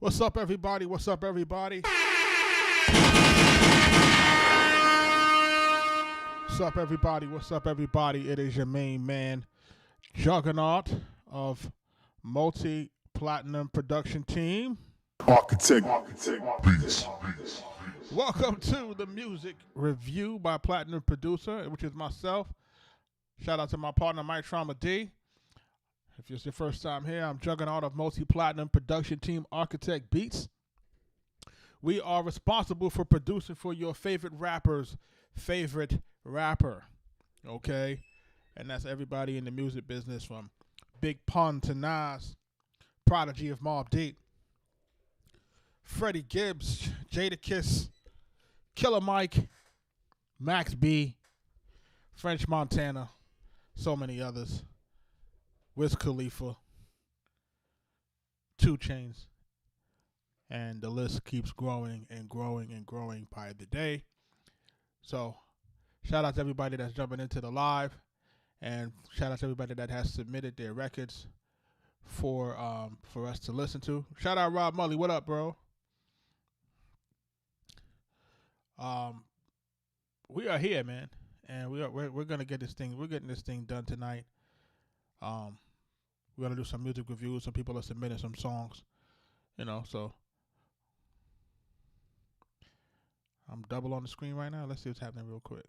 What's up, everybody? What's up, everybody? What's up, everybody? What's up, everybody? It is your main man, Juggernaut of Multi-Platinum Production Team. Arkatech Beatz. Welcome to the music review by Platinum Producer, which is myself. Shout out to my partner, Mike Trauma D. If it's your first time here, I'm Juggernaut of Multi-Platinum Production Team, Arkatech Beatz. We are responsible for producing for your favorite rapper's favorite rapper, okay? And that's everybody in the music business, from Big Pun to Nas, Prodigy of Mobb Deep, Freddie Gibbs, Jadakiss, Killer Mike, Max B, French Montana, so many others. Wiz Khalifa, 2 Chainz, and the list keeps growing and growing and growing by the day. So, shout out to everybody that's jumping into the live, and shout out to everybody that has submitted their records for us to listen to. Shout out Rob Mully, what up, bro? We are here, man, and we're gonna get this thing. We're getting this thing done tonight. We're gonna do some music reviews. Some people are submitting some songs, so I'm double on the screen right now. Let's see what's happening real quick.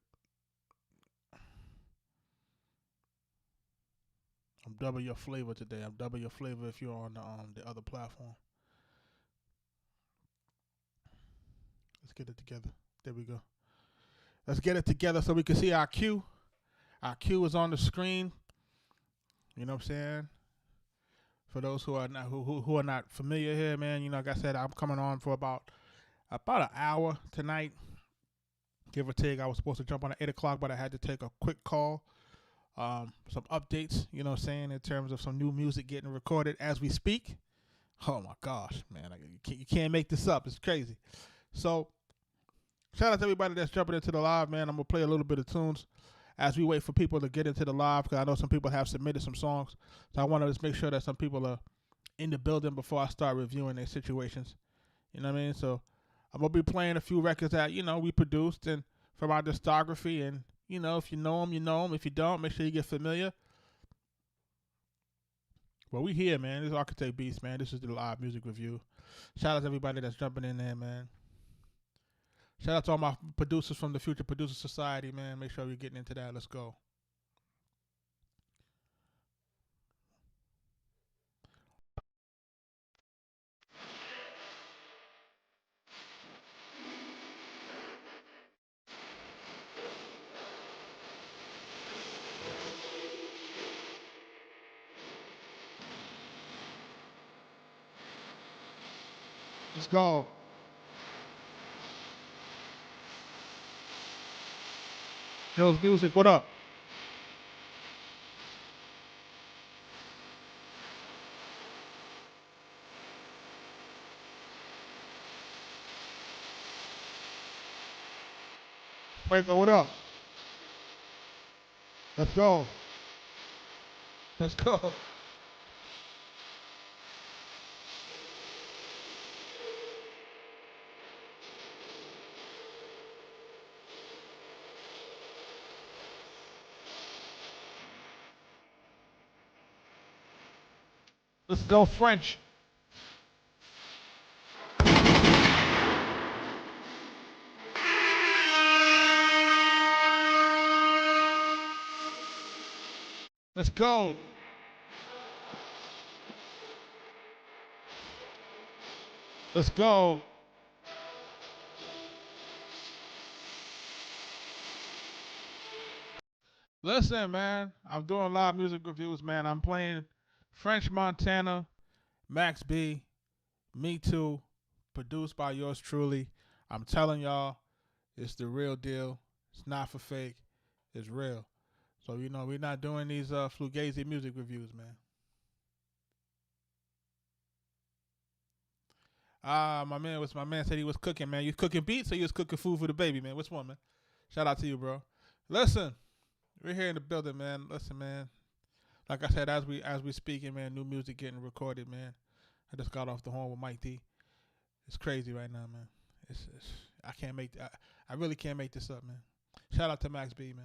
I'm double your flavor today. I'm double your flavor if you're on the other platform. Let's get it together. There we go. Let's get it together so we can see our cue. Our cue is on the screen. You know what I'm saying? For those who are not who are not familiar here, man, like I said, I'm coming on for about an hour tonight, give or take. I was supposed to jump on at 8 o'clock, but I had to take a quick call. Some updates, in terms of some new music getting recorded as we speak. Oh my gosh, man, you can't make this up. It's crazy. So, shout out to everybody that's jumping into the live, man. I'm gonna play a little bit of tunes as we wait for people to get into the live, because I know some people have submitted some songs. So I want to just make sure that some people are in the building before I start reviewing their situations. You know what I mean? So I'm going to be playing a few records that, we produced and from our discography. And, if you know them, you know them. If you don't, make sure you get familiar. Well, we here, man. This is Arkatech Beatz, man. This is the live music review. Shout out to everybody that's jumping in there, man. Shout out to all my producers from the Future Producer Society, man. Make sure we're getting into that. Let's go. Let's go. Hills Music, what up? Wait, what up? Let's go. Let's go. Let's go French. Let's go. Let's go. Listen, man, I'm doing live music reviews, man. I'm playing French Montana, Max B, Me Too, produced by yours truly. I'm telling y'all, it's the real deal. It's not for fake. It's real. So, we're not doing these fugazi music reviews, man. My man said he was cooking, man. You cooking beats or you was cooking food for the baby, man? Which one, man? Shout out to you, bro. Listen, we're here in the building, man. Listen, man. Like I said, as we speaking, man, new music getting recorded, man. I just got off the horn with Mike D. It's crazy right now, man. It's I can't make I really can't make this up, man. Shout out to Max B, man.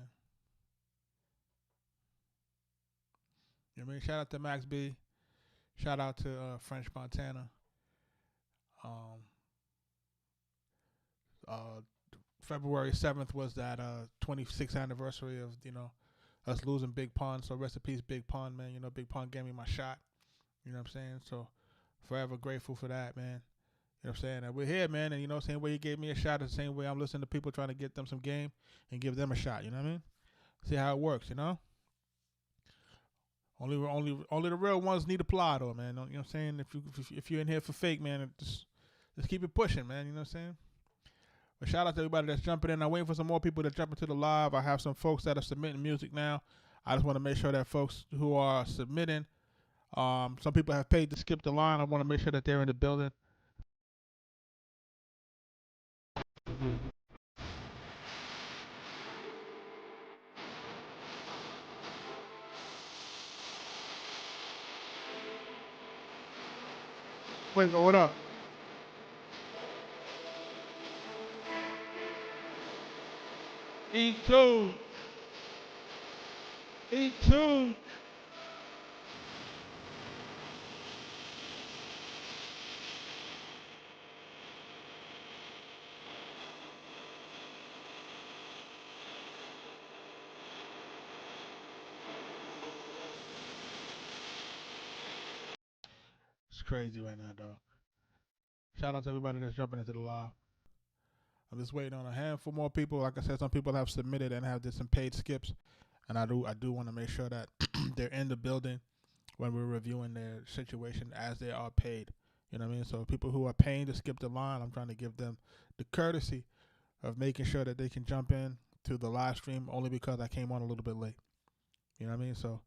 You know what I mean? Shout out to Max B. Shout out to French Montana. Um, February 7th was that 26th anniversary of us losing Big Pun. So rest in peace, Big Pun, man. Big Pun gave me my shot. You know what I'm saying? So forever grateful for that, man. You know what I'm saying? And we're here, man. And the same way he gave me a shot is the same way I'm listening to people trying to get them some game and give them a shot. You know what I mean? See how it works, Only the real ones need apply, though, man. You know what I'm saying? If you're in here for fake, man, just keep it pushing, man. You know what I'm saying? But shout out to everybody that's jumping in. I'm waiting for some more people to jump into the live. I have some folks that are submitting music now. I just want to make sure that folks who are submitting, some people have paid to skip the line. I want to make sure that they're in the building. Wait, what up? E2. E2. It's crazy right now, dog. Shout out to everybody that's jumping into the live. I'm just waiting on a handful more people. Like I said, some people have submitted and have did some paid skips, and I do want to make sure that they're in the building when we're reviewing their situation as they are paid. You know what I mean? So people who are paying to skip the line, I'm trying to give them the courtesy of making sure that they can jump in to the live stream only because I came on a little bit late. You know what I mean? So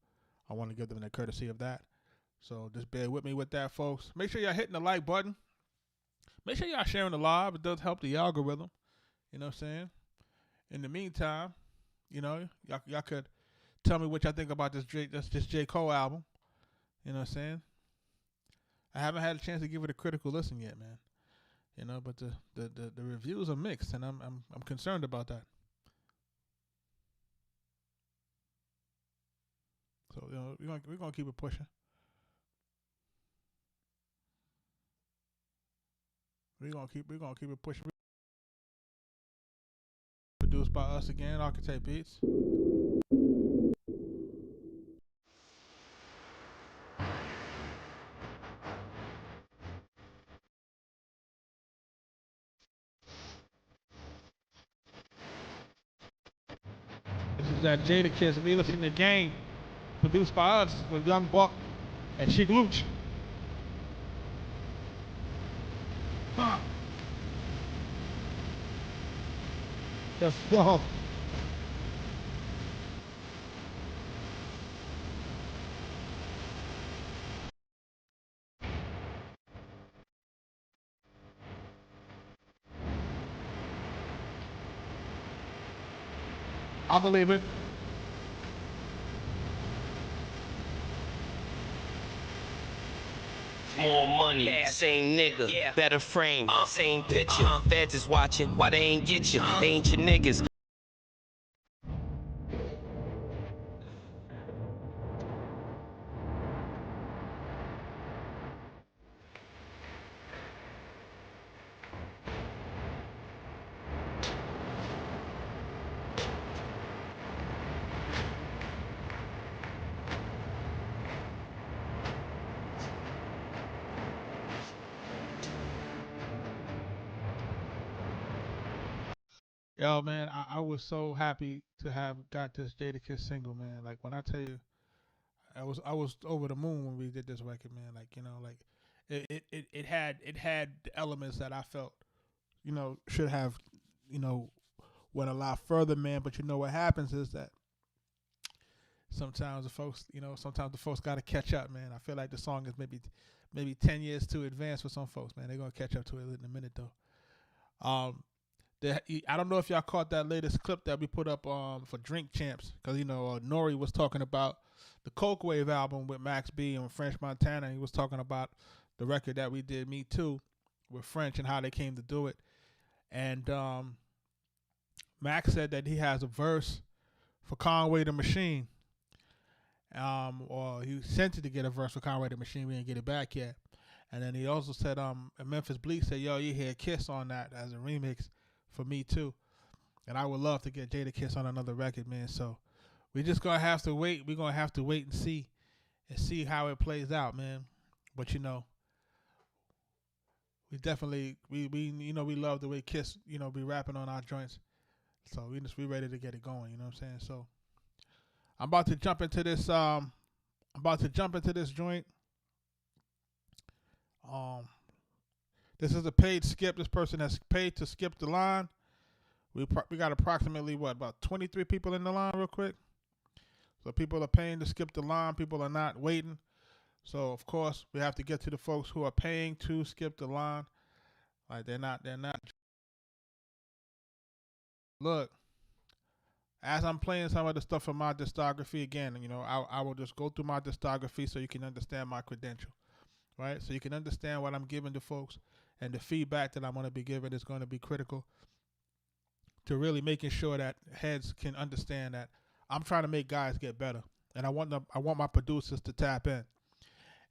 I want to give them the courtesy of that. So just bear with me with that, folks. Make sure y'all hitting the like button. Make sure y'all sharing the live. It does help the algorithm. You know what I'm saying? In the meantime, y'all could tell me what y'all think about this J. Cole album. You know what I'm saying? I haven't had a chance to give it a critical listen yet, man. But the reviews are mixed, and I'm concerned about that. So we're gonna keep it pushing. We're gonna keep it pushing. Produced by us again, Arkatech Beatz. This is that Jadakiss Venus in the Game, produced by us with Young Buck and Chic Luch. Let's go. I believe it. More money, yeah. Same nigga, yeah. Better frame, same picture. Feds is watching, why they ain't get you? They ain't your niggas. Yo, man, I was so happy to have got this Jadakiss single, man. Like when I tell you, I was over the moon when we did this record, man. Like it had the elements that I felt, should have, went a lot further, man. But what happens is that sometimes the folks got to catch up, man. I feel like the song is maybe 10 years too advanced for some folks, man. They're gonna catch up to it in a minute though. I don't know if y'all caught that latest clip that we put up for Drink Champs, because Nori was talking about the Coke Wave album with Max B and French Montana. He was talking about the record that we did, Me Too, French and how they came to do it. And Max said that he has a verse for Conway the Machine. Or he sent it to get a verse for Conway the Machine. We didn't get it back yet. And then he also said, Memphis Bleak said, yo, you hear Kiss on that as a remix for me too. And I would love to get Jadakiss on another record, man. So we just gonna have to wait. We're gonna have to wait and see how it plays out, man. But we definitely we love the way Kiss, be rapping on our joints. So we ready to get it going, you know what I'm saying? So I'm about to jump into this joint. This is a paid skip. This person has paid to skip the line. We got approximately about 23 people in the line, real quick. So people are paying to skip the line. People are not waiting. So of course we have to get to the folks who are paying to skip the line. Like they're not. Look, as I'm playing some of the stuff from my discography again, I will just go through my discography so you can understand my credential, right? So you can understand what I'm giving to folks, and the feedback that I'm going to be giving is going to be critical to really making sure that heads can understand that I'm trying to make guys get better, and I want my producers to tap in,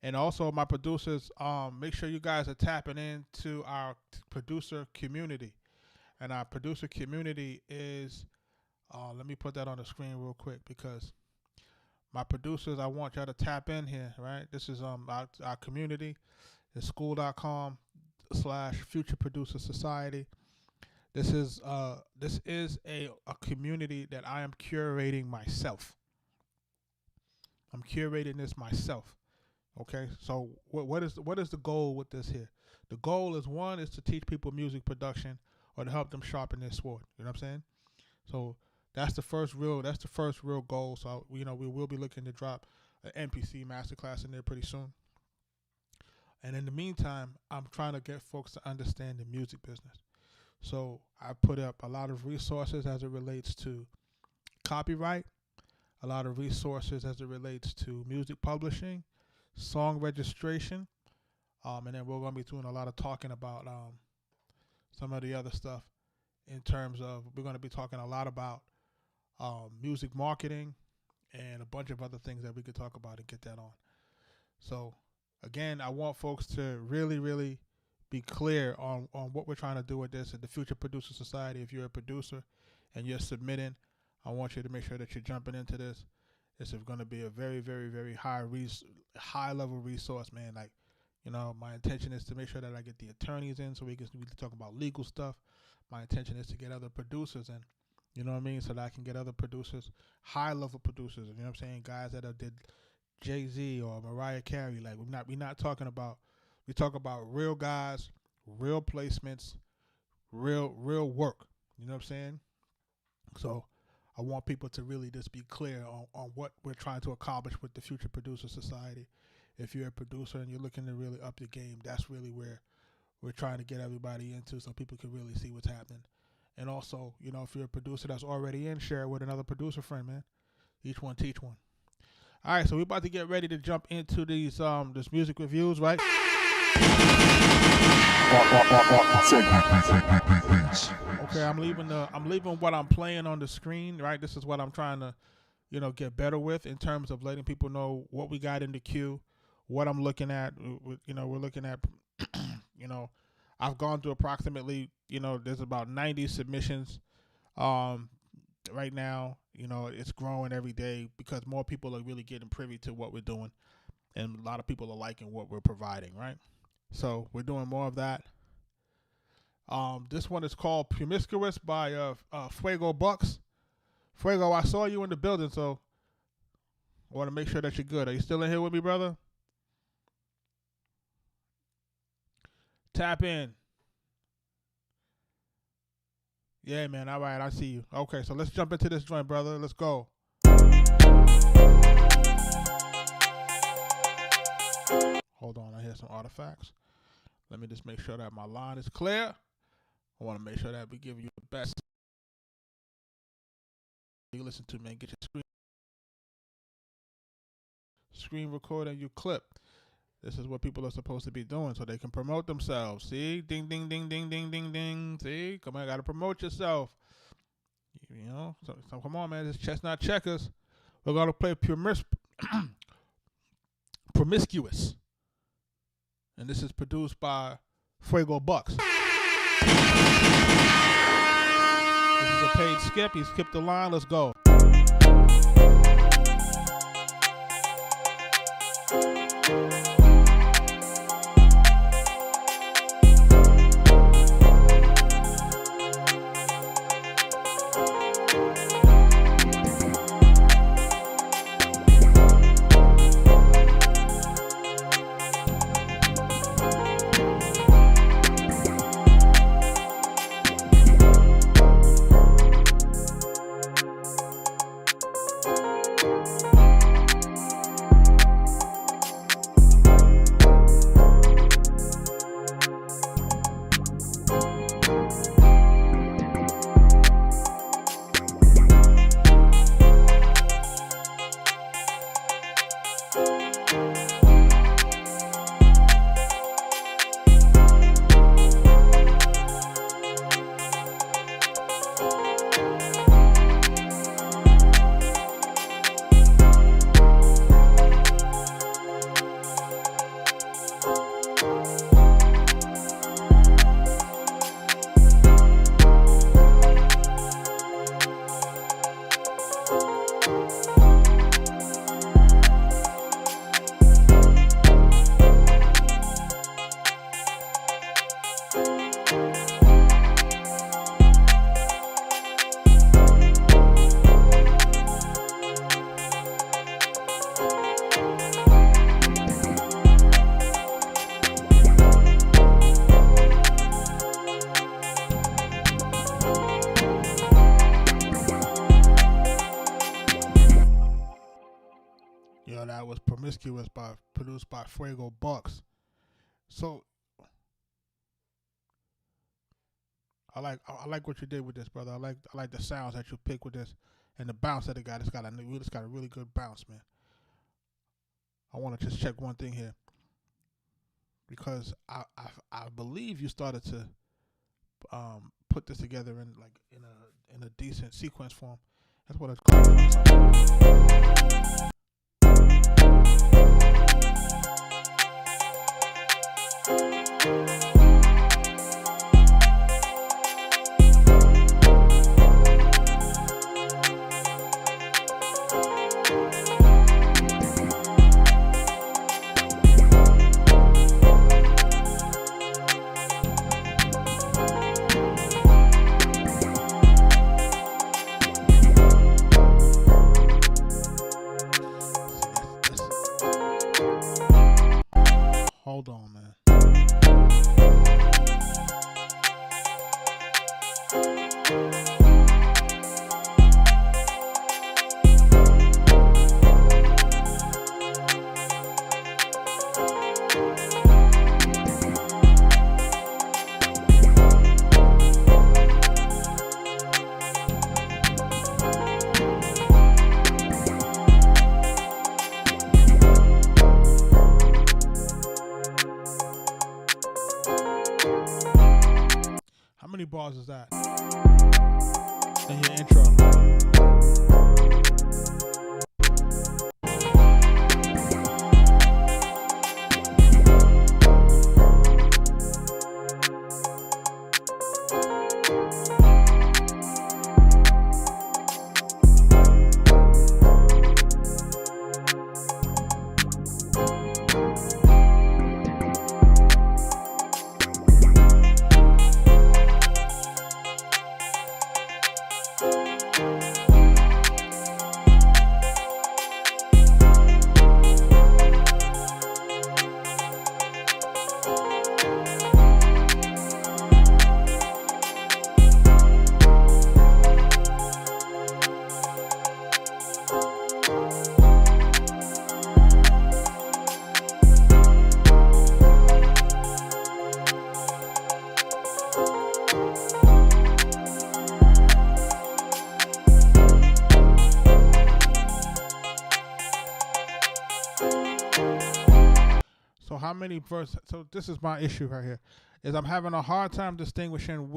and also my producers, make sure you guys are tapping into our producer community, and our producer community is. Let me put that on the screen real quick because my producers, I want y'all to tap in here, right? This is our community. It's school.com/Future Producer Society. This is a community that I am curating myself. I'm curating this myself. Okay, so what is the goal with this here? The goal is to teach people music production or to help them sharpen their sword. You know what I'm saying? So that's the first real goal. So we will be looking to drop an NPC masterclass in there pretty soon. And in the meantime, I'm trying to get folks to understand the music business. So I put up a lot of resources as it relates to copyright, a lot of resources as it relates to music publishing, song registration, and then we're going to be doing a lot of talking about some of the other stuff in terms of we're going to be talking a lot about music marketing and a bunch of other things that we could talk about and get that on. So again, I want folks to really, really be clear on what we're trying to do with this at the Future Producer Society. If you're a producer and you're submitting, I want you to make sure that you're jumping into this. This is going to be a very, very, very high level resource, man. Like, my intention is to make sure that I get the attorneys in so we can talk about legal stuff. My intention is to get other producers in. You know what I mean? So that I can get other producers, high-level producers. You know what I'm saying? Guys that did Jay-Z or Mariah Carey. Like we talk about real guys, real placements, real work. You know what I'm saying? So I want people to really just be clear on what we're trying to accomplish with the Future Producer Society. If you're a producer and you're looking to really up your game, that's really where we're trying to get everybody into so people can really see what's happening. And also, if you're a producer that's already in, share it with another producer friend, man. Each one teach one. All right, so we're about to get ready to jump into these this music reviews, right? Okay, I'm leaving what I'm playing on the screen, right? This is what I'm trying to, get better with in terms of letting people know what we got in the queue, what I'm looking at. We're looking at, I've gone through approximately, there's about 90 submissions right now. It's growing every day because more people are really getting privy to what we're doing, and a lot of people are liking what we're providing, right? So we're doing more of that. This one is called Promiscuous by Fuego Bucks. Fuego, I saw you in the building, so I want to make sure that you're good. Are you still in here with me, brother? Tap in. Yeah, man. All right, I see you. Okay, so let's jump into this joint, brother. Let's go. Hold on, I hear some artifacts. Let me just make sure that my line is clear. I want to make sure that we give you the best. You listen to, man. Get your screen recorder and you clip. This is what people are supposed to be doing so they can promote themselves. See? Ding, ding, ding, ding, ding, ding, ding. See? Come on, got to promote yourself. You know? So come on, man. It's Chestnut Checkers. We're going to play Promiscuous. And this is produced by Fuego Bucks. This is a paid skip. He skipped the line. Let's go. That was Promiscuous produced by Fuego Bucks. So I like what you did with this, brother. I like the sounds that you pick with this and the bounce that it got. It's got a really good bounce, man. I want to just check one thing here because I believe you started to put this together in a decent sequence form. That's what it's called. Hold on, man. How many bars is that? In your intro. how many verses. So this is my issue right here, is I'm having a hard time distinguishing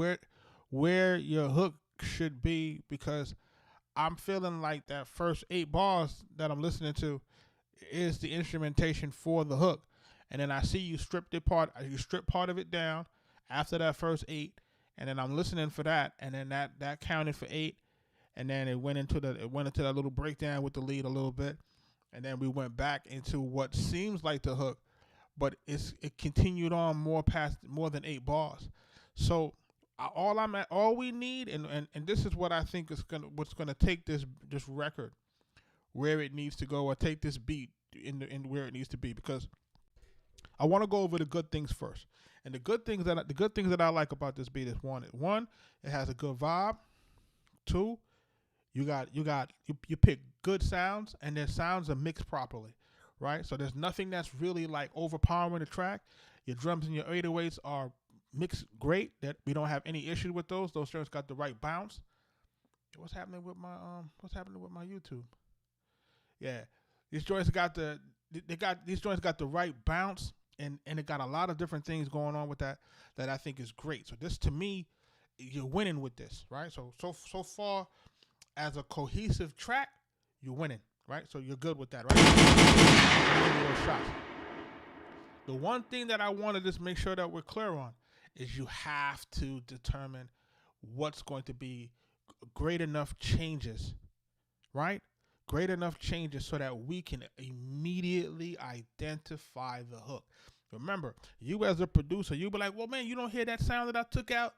where your hook should be, because I'm feeling like that first 8 bars that I'm listening to is the instrumentation for the hook, and then I see you strip part of it down after that first 8, and then I'm listening for that, and then that counted for 8, and then it went into that little breakdown with the lead a little bit, and then we went back into what seems like the hook, but it continued on more than 8 bars. So all we need, and this is what I think is what's gonna take this record where it needs to go, or take this beat in where it needs to be, because I want to go over the good things first. And the good things that I like about this beat is one, it has a good vibe. 2, you pick good sounds, and their sounds are mixed properly, right? So there's nothing that's really like overpowering the track. Your drums and your 808s are mixed great. That we don't have any issue with those. Those drums got the right bounce. What's happening with my YouTube? Yeah, these joints got the right bounce, and it got a lot of different things going on with that I think is great. So this, to me, you're winning with this, right? So far as a cohesive track, you're winning, right? So you're good with that, right? The one thing that I want to just make sure that we're clear on is you have to determine what's going to be great enough changes, right? Great enough changes so that we can immediately identify the hook. Remember, you as a producer, you'll be like, well, man, you don't hear that sound that I took out?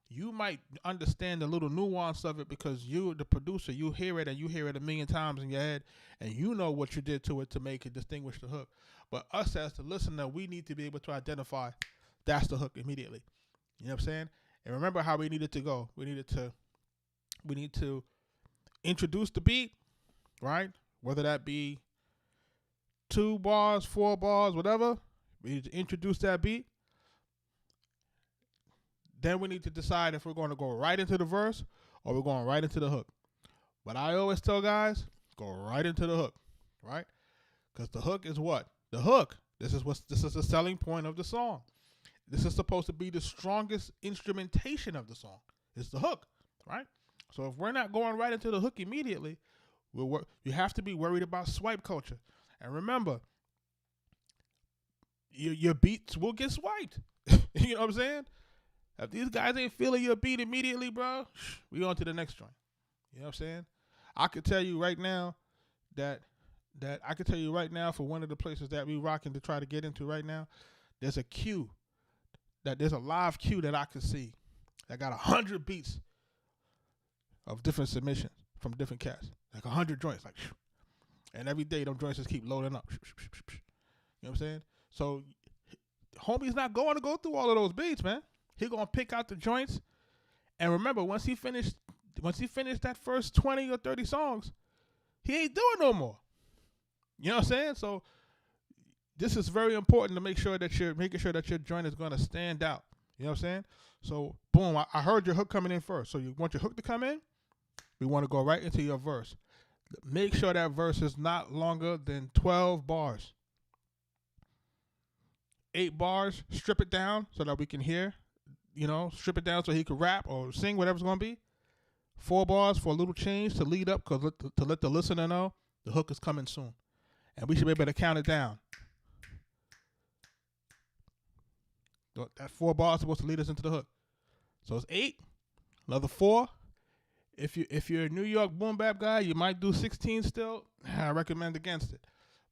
You might understand the little nuance of it because you, the producer, you hear it, and you hear it a million times in your head, and you know what you did to it to make it distinguish the hook. But us as the listener, we need to be able to identify that's the hook immediately. You know what I'm saying? And remember how we needed to go. We need to introduce the beat, right? Whether that be 2 bars, 4 bars, whatever. We need to introduce that beat. Then we need to decide if we're going to go right into the verse or we're going right into the hook. But I always tell guys, go right into the hook, right? Because the hook is what? The hook. This is the selling point of the song. This is supposed to be the strongest instrumentation of the song. It's the hook, right? So if we're not going right into the hook immediately, you have to be worried about swipe culture. And remember, your beats will get swiped. You know what I'm saying? If these guys ain't feeling your beat immediately, bro, we on to the next joint. You know what I'm saying? I could tell you right now for one of the places that we rocking to try to get into right now, there's a live queue that I can see that got 100 beats of different submissions from different cats, like 100 joints, like, and every day them joints just keep loading up. You know what I'm saying? So homie's not going to go through all of those beats, man. He gonna pick out the joints, and remember, once he finished that first 20 or 30 songs, he ain't doing no more. You know what I'm saying? So this is very important to make sure that you're making sure that your joint is gonna stand out. You know what I'm saying? So boom, I heard your hook coming in first. So you want your hook to come in? We want to go right into your verse. Make sure that verse is not longer than 12 bars. 8 bars, strip it down so that we can hear. You know, strip it down so he could rap or sing, whatever's going to be. 4 bars for a little change to lead up, to let the listener know the hook is coming soon. And we should be able to count it down. That 4 bars is supposed to lead us into the hook. So it's 8, another 4. If you're a New York boom bap guy, you might do 16 still. I recommend against it.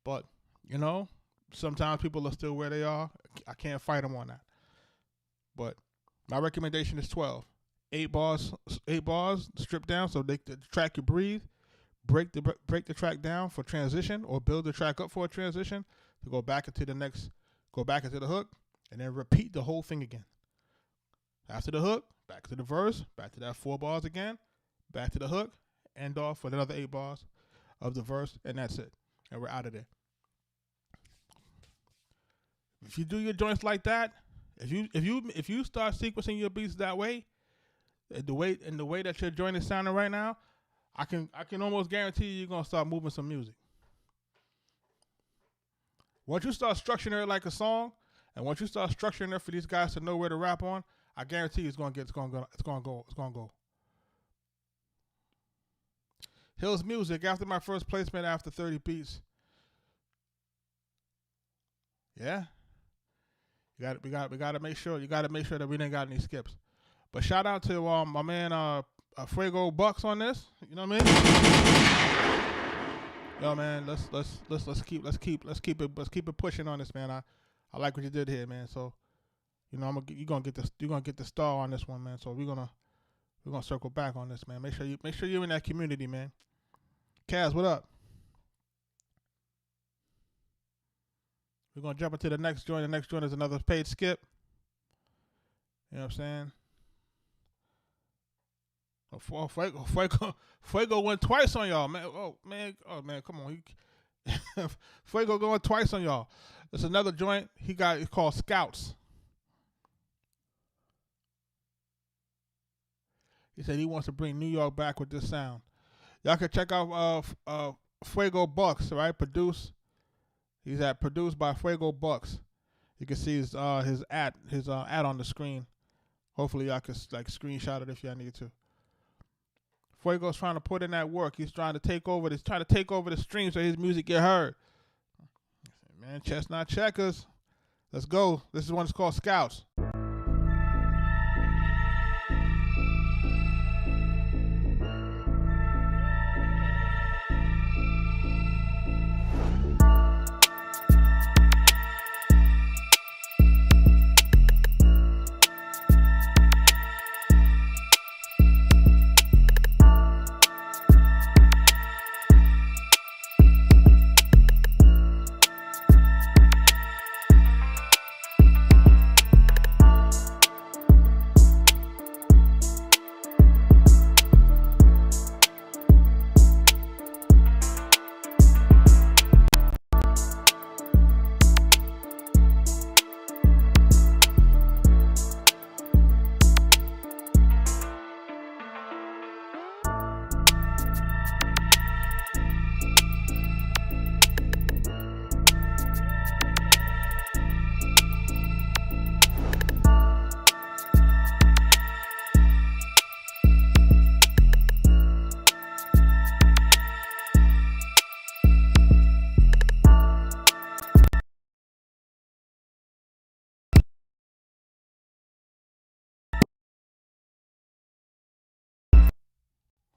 But, you know, sometimes people are still where they are. I can't fight them on that. But my recommendation is 12. 8 bars, strip down so the track can breathe. Break the track down for transition, or build the track up for a transition to go back into the hook, and then repeat the whole thing again. After the hook, back to the verse, back to that 4 bars again, back to the hook, end off with another 8 bars of the verse, and that's it. And we're out of there. If you do your joints like that, if you start sequencing your beats that way, the way that your joint is sounding right now, I can almost guarantee you're gonna start moving some music. Once you start structuring it like a song, and once you start structuring it for these guys to know where to rap on, I guarantee you it's gonna go. Hill's Music after my first placement after 30 beats. Yeah. We got to make sure that we didn't got any skips. But shout out to my man Fuego Bucks on this. You know what I mean? Yo man, let's keep it pushing on this, man. I like what you did here, man. So, you know, you're gonna get the star on this one, man. So we're gonna circle back on this, man. Make sure you're in that community, man. Kaz, what up? We're going to jump into the next joint. The next joint is another paid skip. You know what I'm saying? Fuego went twice on y'all, man. Oh, man, come on. Fuego going twice on y'all. There's another joint it's called Scouts. He said he wants to bring New York back with this sound. Y'all can check out Fuego Bucks, right? He's produced by Fuego Bucks. You can see his ad on the screen. Hopefully y'all can like screenshot it if y'all need to. Fuego's trying to put in that work. He's trying to take over the stream so his music get heard. Man, chestnut checkers. Let's go. This is one that's called Scouts.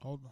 Hold on.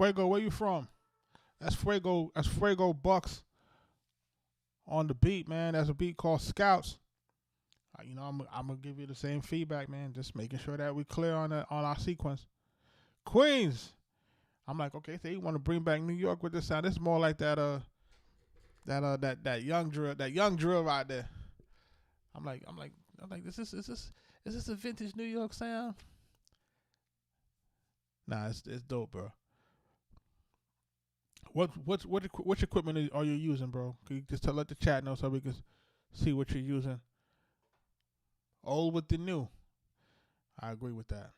Fuego, where you from? That's Fuego Bucks on the beat, man. That's a beat called Scouts. I'm gonna give you the same feedback, man. Just making sure that we clear on our sequence. Queens. I'm like, okay, so you want to bring back New York with this sound? This is more like that young drill right there. I'm like, is this a vintage New York sound? Nah, it's dope, bro. What equipment are you using, bro? Can you just let the chat know so we can see what you're using? Old with the new. I agree with that.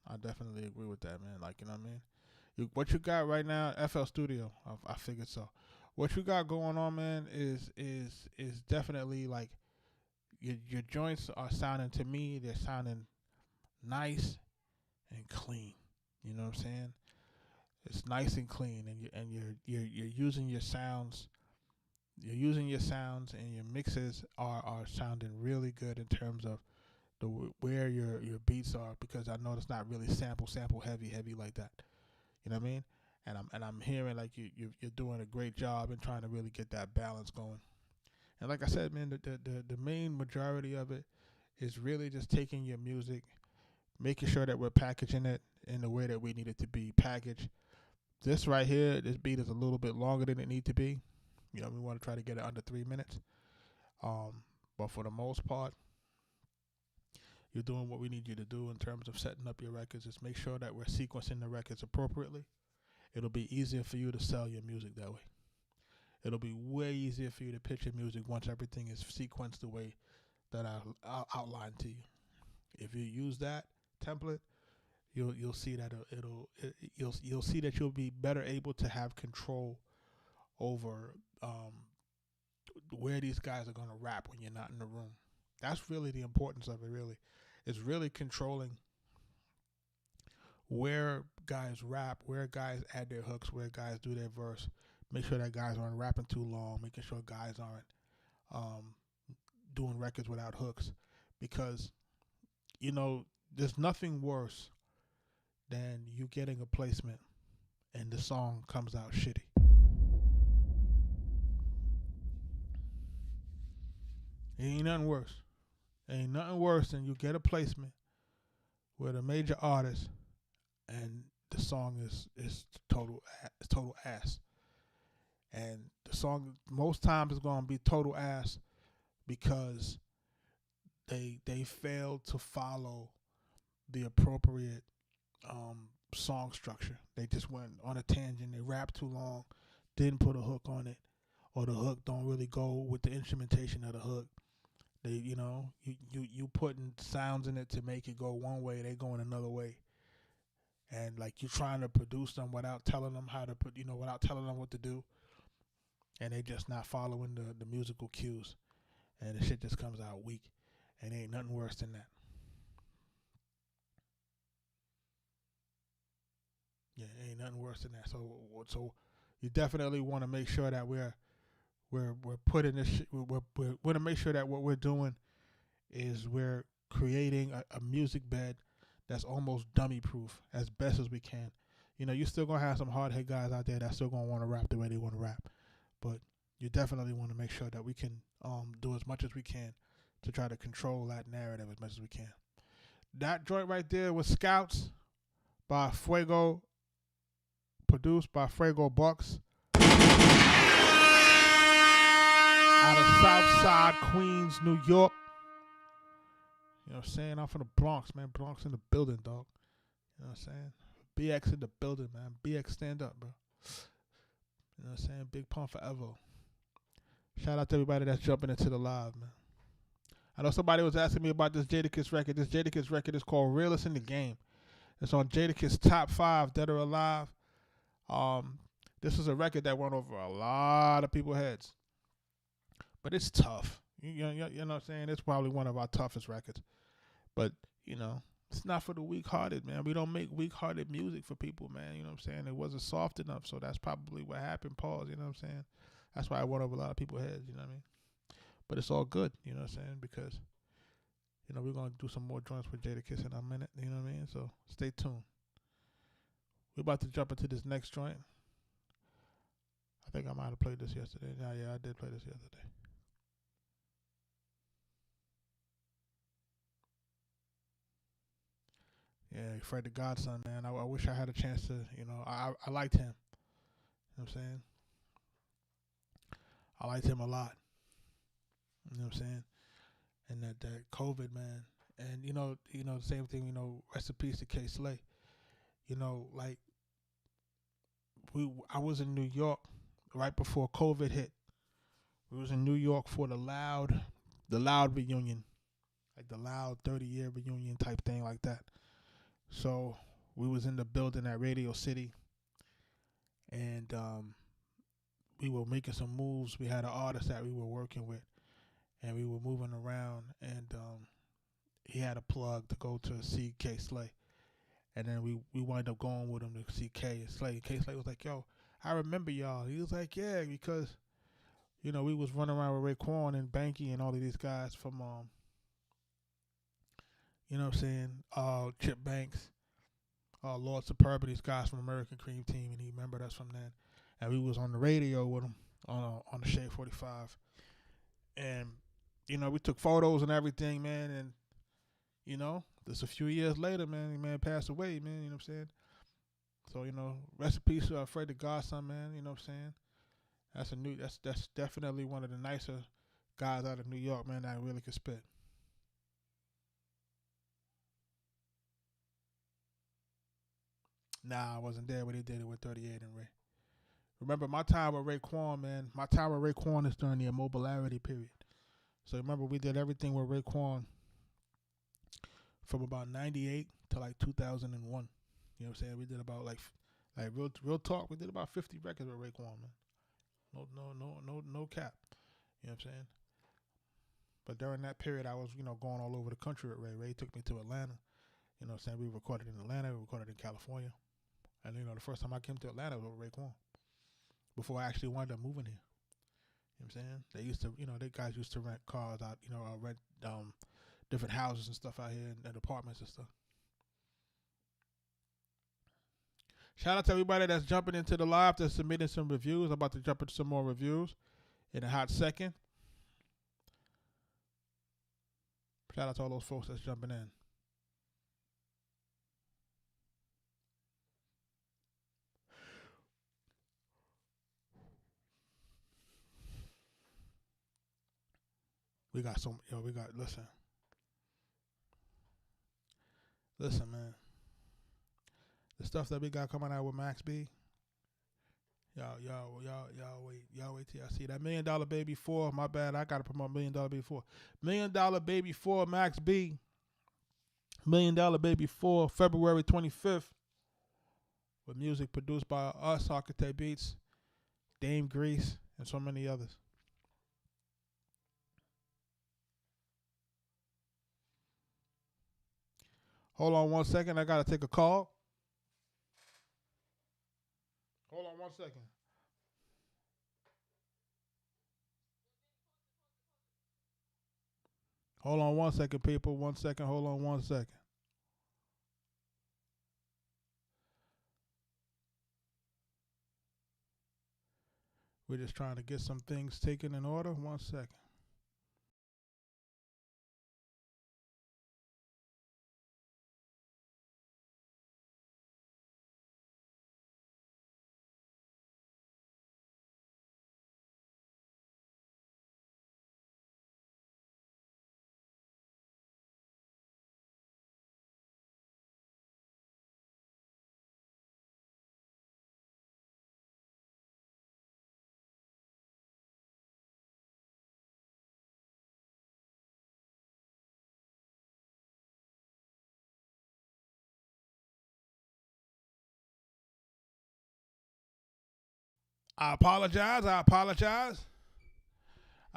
I definitely agree with that, man. Like, you know what I mean? What you got right now, FL Studio. I figured so. What you got going on, man, is definitely like your joints are sounding, to me, they're sounding nice and clean. You know what I'm saying? It's nice and clean, and you're using your sounds. You're using your sounds, and your mixes are sounding really good in terms of where your beats are, because I know it's not really sample heavy like that. You know what I mean? And I'm hearing like you're doing a great job in trying to really get that balance going. And like I said, man, the main majority of it is really just taking your music, making sure that we're packaging it in the way that we need it to be packaged. This right here, this beat is a little bit longer than it need to be. You know, we want to try to get it under 3 minutes. But for the most part, you're doing what we need you to do in terms of setting up your records. Just make sure that we're sequencing the records appropriately. It'll be easier for you to sell your music that way. It'll be way easier for you to pitch your music once everything is sequenced the way that I outlined to you. If you use that template, you'll see that you'll see that you'll be better able to have control over where these guys are going to rap when you're not in the room. That's really the importance of it, really. It's really controlling where guys rap, where guys add their hooks, where guys do their verse. Make sure that guys aren't rapping too long, making sure guys aren't doing records without hooks. Because, you know, there's nothing worse than you getting a placement and the song comes out shitty. Ain't nothing worse. Ain't nothing worse than you get a placement with a major artist and the song is total ass. And the song most times is gonna be total ass because they failed to follow the appropriate song structure. They just went on a tangent. They rapped too long, didn't put a hook on it, or the hook don't really go with the instrumentation of the hook. They, you putting sounds in it to make it go one way, they going another way. And like you trying to produce them without telling them how to put, without telling them what to do, and they just not following the musical cues, and the shit just comes out weak. And ain't nothing worse than that. Yeah, ain't nothing worse than that. So you definitely want to make sure that we're putting this. We want to make sure that what we're doing is we're creating a music bed that's almost dummy proof as best as we can. You're still gonna have some hard head guys out there that's still gonna want to rap the way they want to rap, but you definitely want to make sure that we can do as much as we can to try to control that narrative as much as we can. That joint right there was Scouts by Fuego, produced by Fuego Bucks, out of Southside, Queens, New York. You know what I'm saying? I'm from the Bronx, man. Bronx in the building, dog. You know what I'm saying? BX in the building, man. BX stand up, bro. You know what I'm saying? Big pump forever. Shout out to everybody that's jumping into the live, man. I know somebody was asking me about this Jadakiss record. This Jadakiss record is called Realest in the Game. It's on Jadakiss Top 5 Dead or Alive. This is a record that went over a lot of people's heads. But it's tough. You know what I'm saying? It's probably one of our toughest records. But, it's not for the weak-hearted, man. We don't make weak-hearted music for people, man. You know what I'm saying? It wasn't soft enough, so that's probably what happened. Pause, you know what I'm saying? That's why it went over a lot of people's heads, you know what I mean? But it's all good, you know what I'm saying? Because, we're going to do some more joints with Jadakiss in a minute, you know what I mean? So stay tuned. We're about to jump into this next joint. think I might have played this yesterday. Yeah, I did play this yesterday. Yeah, Fred the Godson, man. I wish I had a chance to, I liked him. You know what I'm saying? I liked him a lot. You know what I'm saying? And that COVID, man. And the same thing, rest in peace to K Slay. Like I was in New York right before COVID hit. We was in New York for the Loud reunion. Like the Loud 30-year reunion type thing like that. So we was in the building at Radio City, and we were making some moves. We had an artist that we were working with, and we were moving around, and he had a plug to go to see K Slay. And then we wind up going with him to see K Slay. K Slay was like, yo, I remember y'all. He was like, yeah, because, we was running around with Raekwon and Banky and all of these guys from, Chip Banks, Lord Superb, these guys from American Cream Team, and he remembered us from then. And we was on the radio with him on the Shade 45. And, we took photos and everything, man, and, just a few years later, man, the man passed away, man, you know what I'm saying? So, rest in peace to Fred the Godson, man, you know what I'm saying? That's definitely one of the nicer guys out of New York, man, that really could spit. Nah, I wasn't there when they did it with 38 and Ray. Remember, my time with Raekwon, man, is during the immobilarity period. So remember, we did everything with Raekwon from about 98 to like 2001. You know what I'm saying? We did about like real talk. We did about 50 records with Raekwon, man. No cap. You know what I'm saying? But during that period, I was, going all over the country with Ray. Ray took me to Atlanta. You know what I'm saying? We recorded in Atlanta. We recorded in California. And, the first time I came to Atlanta was with Raekwon. Before I actually wound up moving here. You know what I'm saying? They used to, they guys used to rent cars out, rent different houses and stuff out here and apartments and stuff. Shout out to everybody that's jumping into the live, that's submitting some reviews. I'm about to jump into some more reviews in a hot second. Shout out to all those folks that's jumping in. Listen, man. The stuff that we got coming out with Max B. Y'all wait till y'all see that $1 Million Baby 4. My bad, I gotta promote $1 Million Baby 4. $1 Million Baby 4, Max B. $1 Million Baby 4, February 25th. With music produced by us, Arkatech Beatz, Dame Grease, and so many others. Hold on 1 second. I got to take a call. Hold on 1 second. Hold on 1 second, people. 1 second. Hold on 1 second. We're just trying to get some things taken in order. 1 second. I apologize. I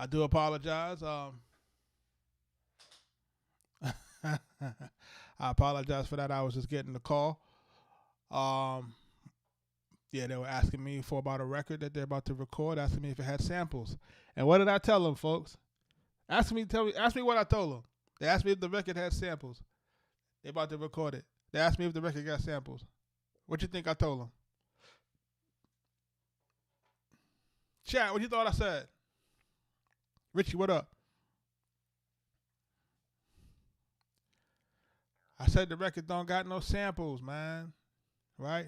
do apologize. I apologize for that. I was just getting the call. Yeah, they were asking me for about a record that they're about to record, asking me if it had samples. And what did I tell them, folks? Ask me what I told them. They asked me if the record had samples. They about to record it. They asked me if the record got samples. What you think I told them? Chat, what you thought I said? Richie, what up? I said the record don't got no samples, man. Right?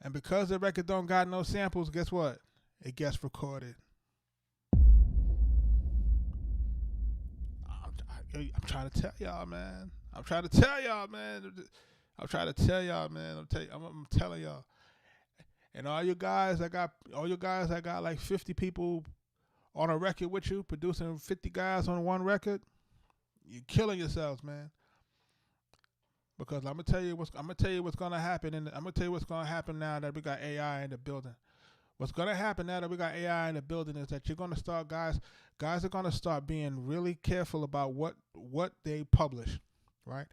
And because the record don't got no samples, guess what? It gets recorded. I'm trying to tell y'all, man. I'm telling y'all. And all you guys that got like 50 people on a record with you, producing 50 guys on one record, you're killing yourselves, man. Because I'm gonna tell you what's gonna happen, and I'm gonna tell you what's gonna happen now that we got AI in the building. What's gonna happen now that we got AI in the building is that you're gonna start guys are gonna start being really careful about what they publish, right?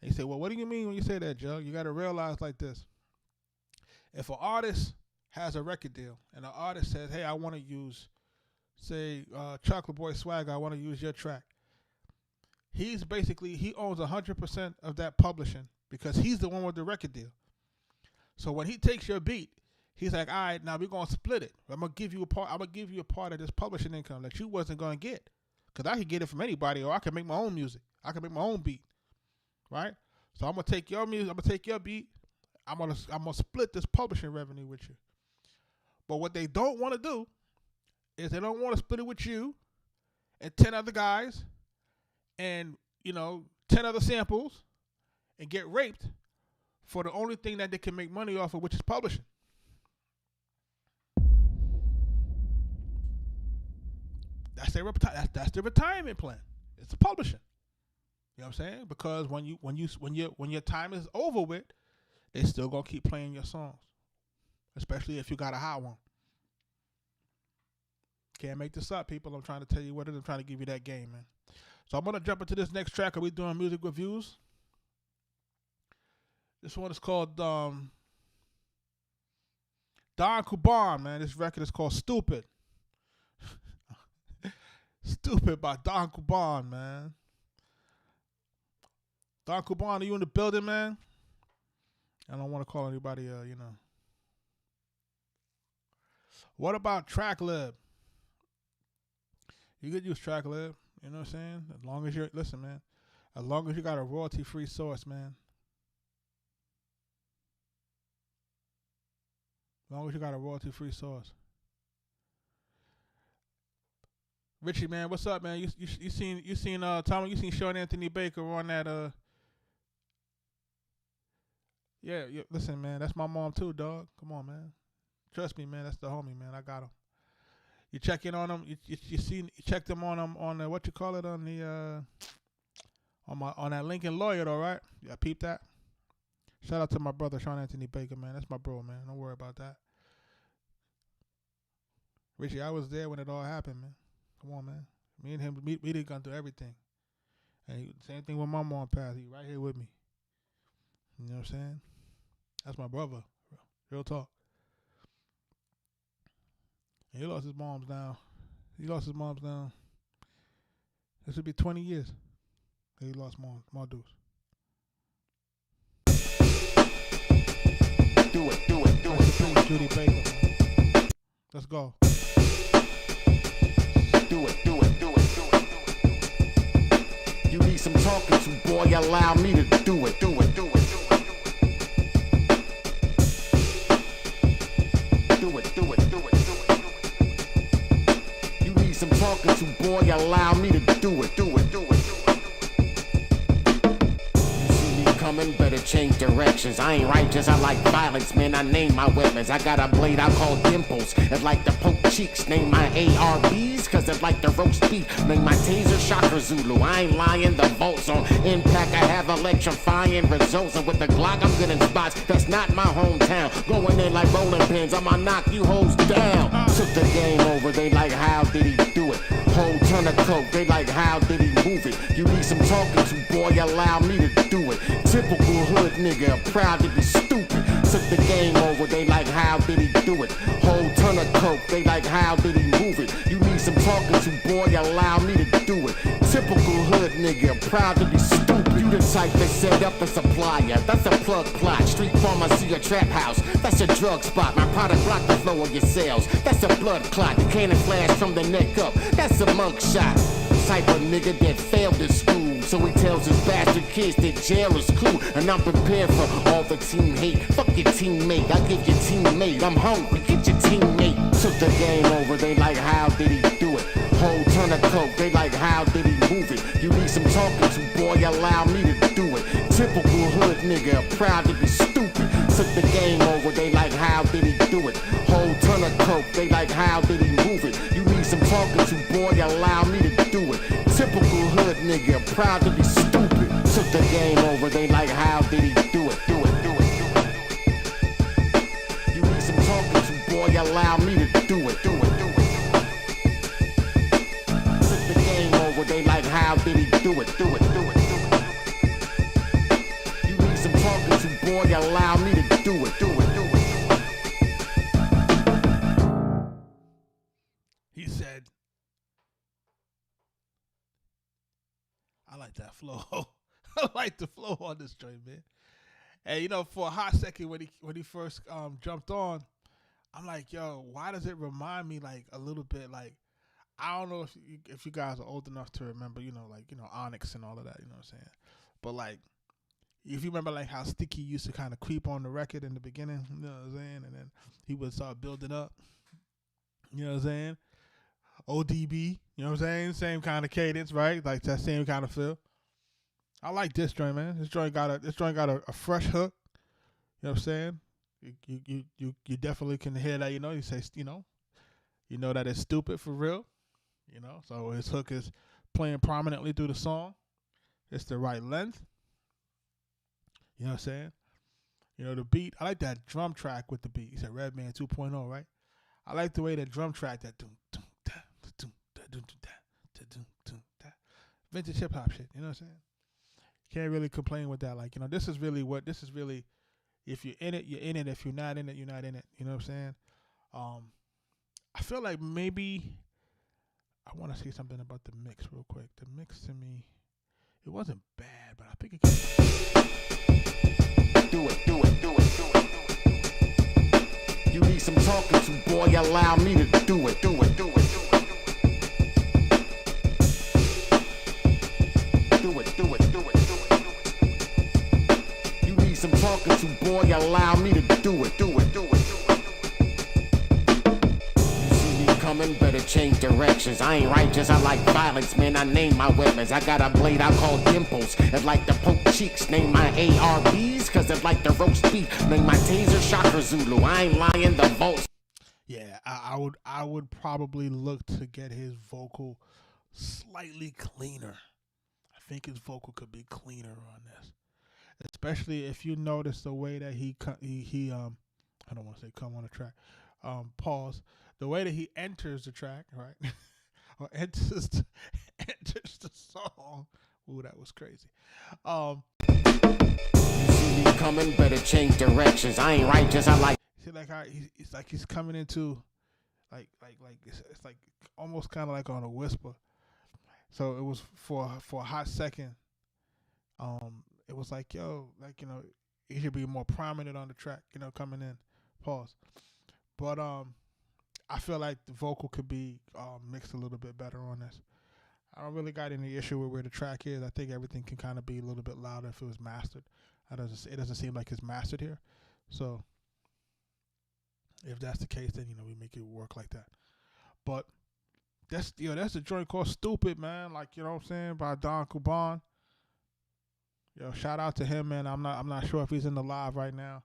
And you say, well, what do you mean when you say that, Joe? You got to realize like this: if an artist has a record deal and an artist says, hey, I want to use, say, Chocolate Boy Swagger, I want to use your track. He owns 100% of that publishing because he's the one with the record deal. So when he takes your beat, he's like, all right, now we're gonna split it. I'm gonna give you a part of this publishing income that you wasn't gonna get, because I could get it from anybody, or I can make my own music. I can make my own beat, right? So I'm gonna take your music. I'm gonna take your beat. I'm gonna split this publishing revenue with you. But what they don't want to do is they don't want to split it with you and 10 other guys and 10 other samples and get raped for the only thing that they can make money off of, which is publishing. That's their retirement plan. It's the publishing. You know what I'm saying? Because when your time is over with, they still gonna keep playing your songs, especially if you got a hot one. Can't make this up, people. I'm trying to tell you what it is. I'm trying to give you that game, man. So I'm gonna jump into this next track. Are we doing music reviews? This one is called Don Kuban, man. This record is called Stupid. Stupid by Don Kuban, man. Don Kuban, are you in the building, man? I don't want to call anybody, What about TrackLib? You could use TrackLib, you know what I'm saying? As long as listen, man. As long as you got a royalty-free source, man. As long as you got a royalty-free source. Richie, man, what's up, man? You seen Tom? You seen Sean Anthony Baker on that? Yeah. Listen, man, that's my mom too, dog. Come on, man. Trust me, man. That's the homie, man. I got him. You check in on him. You checked him on him on the, what you call it, on the on that Lincoln Lawyer, though, right? Yeah, peep that. Shout out to my brother Sean Anthony Baker, man. That's my bro, man. Don't worry about that. Richie, I was there when it all happened, man. Come on, man. Me and him, we did gone through everything. And same thing with my mom passed. He right here with me. You know what I'm saying? That's my brother. Real talk. And he lost his moms now. This would be 20 years. He lost my dudes. Do it. Judy Baker, man. Let's go. Do it. You need some talking to, boy, allow me to do it. Do it. You need some talking to, boy, allow me to do it. Coming, better change directions. I ain't righteous, I like violence, man. I name my weapons. I got a blade I call dimples. It like to poke cheeks. Name my ARBs, cause it like to roast beef. Name my taser Shocker Zulu. I ain't lying, the volts on impact. I have electrifying results. And with the Glock, I'm good in spots. That's not my hometown. Going in like bowling pins, I'ma knock you hoes down. Took the game over, they like, how did he do it? Whole ton of coke, they like, how did he move it? You need some talking to, boy, allow me to do it. Typical hood nigga, proud to be stupid. Took the game over, they like, how did he do it? Whole ton of coke, they like, how did he move it? You need some talking to, boy, allow me to do it. Typical hood nigga, proud to be stupid. You the type that set up a supplier. That's a plug plot. Street pharmacy, a trap house. That's a drug spot. My product block the flow of your sales. That's a blood clot. The cannon flash from the neck up. That's a mug shot. Type of nigga that failed at school. So he tells his bastard kids that jail is cool. And I'm prepared for all the team hate. Fuck your teammate, I give your teammate. I'm hungry, get your teammate. Took the game over, they like how did he do it? Whole ton of coke, they like how did he move it? You need some talking to, boy, allow me to do it. Typical hood nigga, proud to be stupid. Took the game over, they like how did he do it? Whole ton of coke, they like how did he move it? You need some talking to, boy, allow me to do it. Typical hood nigga, proud to be stupid. Took the game over, they like how did he do it? Do it, do it, do it. You need some talking to, boy, allow me to do it. Do it, do it. Took the game over, they like how did he do it? Do it, do it, do it. You need some talking to, boy, allow me to do it. Do it, do it. He said, I like that flow. I like the flow on this joint, man. And you know, for a hot second when he first jumped on, I'm like, yo, why does it remind me like a little bit like, I don't know if you guys are old enough to remember, you know, like, you know, Onyx and all of that, you know what I'm saying? But like, if you remember like how Sticky used to kind of creep on the record in the beginning, you know what I'm saying? And then he would start building up, you know what I'm saying? ODB, you know what I'm saying? Same kind of cadence, right? Like that same kind of feel. I like this joint, man. This joint got a fresh hook. You know what I'm saying? You definitely can hear that. You know, you say, you know that it's stupid for real. You know, so his hook is playing prominently through the song. It's the right length. You know what I'm saying? You know the beat. I like that drum track with the beat. He said Redman 2.0, right? I like the way that drum track that vintage hip hop shit. You know what I'm saying? Can't really complain with that. Like, you know, this is really, if you're in it, you're in it. If you're not in it, you're not in it. You know what I'm saying? I feel like maybe I want to say something about the mix real quick. The mix to me, it wasn't bad, but I think it can. Do it, do it, do it, do it. You need some talking to, boy, allow me to do it, do it, do it, do it. Do it, do it, do it, do it. You need some talking to, boy, allow me to do it, do it, do it, do it. You see me coming, better change directions. I ain't righteous, I like violence, man. I name my weapons. I got a blade I call dimples. It like the poke cheeks. Name my ARBs, cause it like the roast beef. Name my taser shocker Zulu. I ain't lying, the volts. Yeah, I would probably look to get his vocal slightly cleaner. I think his vocal could be cleaner on this, especially if you notice the way that he I don't want to say come on the track, pause, the way that he enters the track, right, or enters the song. Ooh, that was crazy. You see me coming, better change directions. I ain't righteous, I like. See, like how it's like he's coming into, like it's like almost kind of like on a whisper. So it was for a hot second. It was like, yo, like, you know, he should be more prominent on the track, you know, coming in. Pause. But I feel like the vocal could be mixed a little bit better on this. I don't really got any issue with where the track is. I think everything can kind of be a little bit louder if it was mastered. It doesn't seem like it's mastered here. So if that's the case, then, you know, we make it work like that. But that's a joint called Stupid, man. Like, you know what I'm saying, by Don Kuban. Yo, shout out to him, man. I'm not sure if he's in the live right now,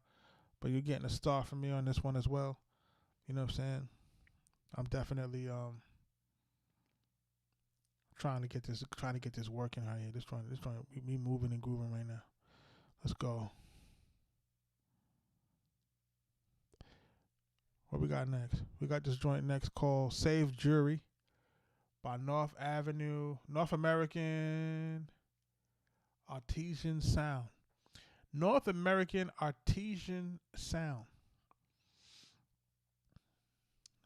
but you're getting a star from me on this one as well. You know what I'm saying? I'm definitely trying to get this working out here. This trying me moving and grooving right now. Let's go. What we got next? We got this joint next called Save Jury by North American Artesian Sound. North American Artesian Sound.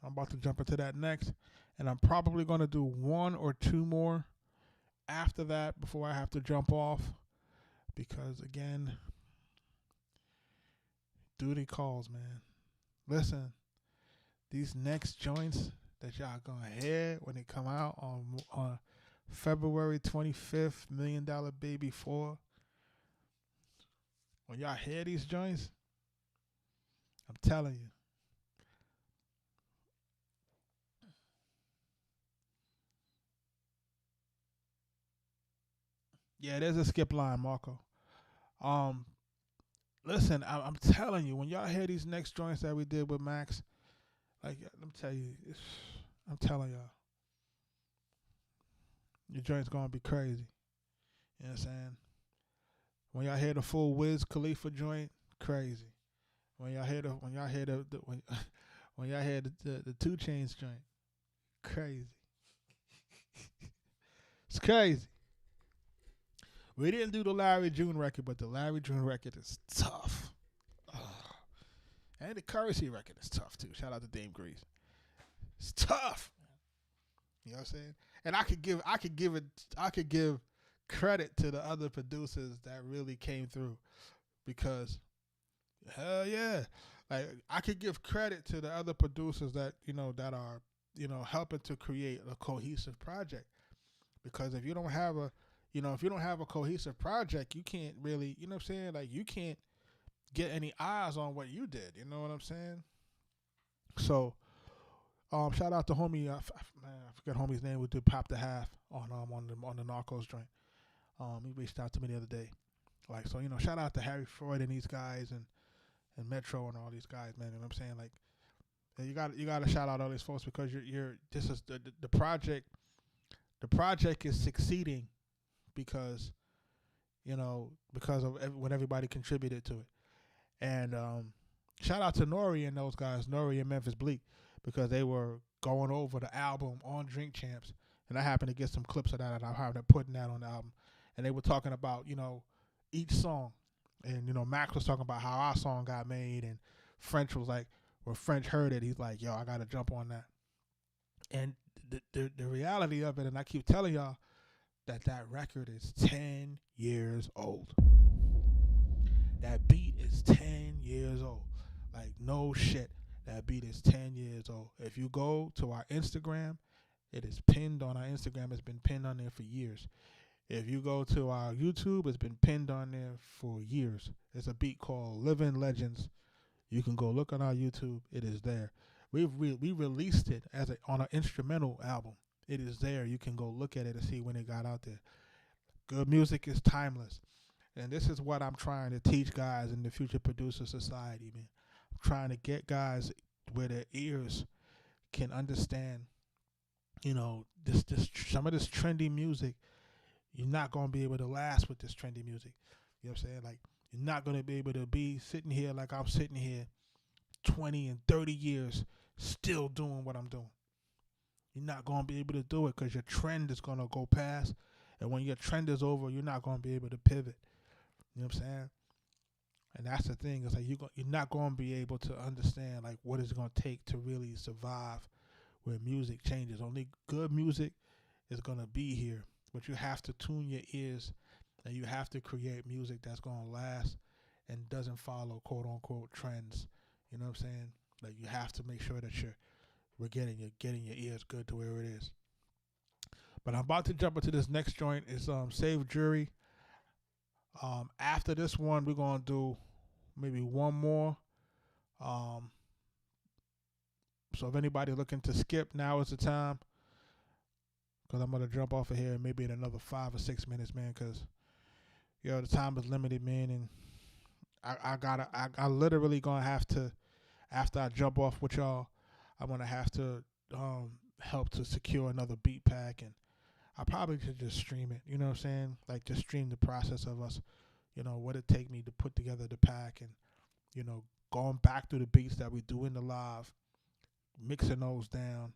I'm about to jump into that next, and I'm probably going to do one or two more after that, before I have to jump off, because again, duty calls, man. Listen, these next joints that y'all gonna hear when they come out on February 25th, $1 Million Baby 4. When y'all hear these joints, I'm telling you. Yeah, there's a skip line, Marco. Listen, I'm telling you, when y'all hear these next joints that we did with Max, like, I'm telling y'all, your joint's gonna be crazy. You know what I'm saying? When y'all hear the full Wiz Khalifa joint, crazy. When y'all hear the 2 Chainz joint, crazy. It's crazy. We didn't do the Larry June record, but the Larry June record is tough. Ugh. And the Currency record is tough too. Shout out to Dame Grease. It's tough. You know what I'm saying? And I could give credit to the other producers that really came through, because hell yeah. Like, I could give credit to the other producers that are helping to create a cohesive project. Because if you don't have a cohesive project, you can't really, you know what I'm saying? Like, you can't get any eyes on what you did. You know what I'm saying? So, shout out to homie, I forget homie's name. We did Pop the Half on the Narcos joint. He reached out to me the other day. Like, so, shout out to Harry Freud and these guys and Metro and all these guys, man. You know what I'm saying? Like, you got to shout out all these folks, because this is the project. The project is succeeding because of when everybody contributed to it. And shout out to Nori and those guys, Nori and Memphis Bleak, because they were going over the album on Drink Champs, and I happened to get some clips of that, and I happened to putting that on the album. And they were talking about each song, and Max was talking about how our song got made, and French was like, when French heard it, he's like, yo, I gotta jump on that. And the reality of it, and I keep telling y'all, that record is 10 years old. That beat is 10 years old. Like, no shit. That beat is 10 years old. If you go to our Instagram, it is pinned on our Instagram. It's been pinned on there for years. If you go to our YouTube, it's been pinned on there for years. It's a beat called Living Legends. You can go look on our YouTube. It is there. We released it on an instrumental album. It is there. You can go look at it and see when it got out there. Good music is timeless. And this is what I'm trying to teach guys in the Future Producer Society, man. I'm trying to get guys where their ears can understand, this some of this trendy music. You're not going to be able to last with this trendy music. You know what I'm saying? Like, you're not going to be able to be sitting here like I'm sitting here 20 and 30 years still doing what I'm doing. You're not going to be able to do it, because your trend is going to go past. And when your trend is over, you're not going to be able to pivot. You know what I'm saying? And that's the thing. It's like you're not going to be able to understand, like, what it's going to take to really survive where music changes. Only good music is going to be here. But you have to tune your ears, and you have to create music that's going to last and doesn't follow quote-unquote trends. You know what I'm saying? Like, you have to make sure that we're getting your ears good to where it is. But I'm about to jump into this next joint. It's Save Jury. After this one, we're gonna do maybe one more. So if anybody looking to skip, now is the time. Cause I'm gonna jump off of here maybe in another 5 or 6 minutes, man. Cause the time is limited, man, and I literally gonna have to, after I jump off with y'all, I'm gonna have to help to secure another beat pack, and I probably should just stream it. You know what I'm saying? Like, just stream the process of us, what it take me to put together the pack, and going back through the beats that we do in the live, mixing those down,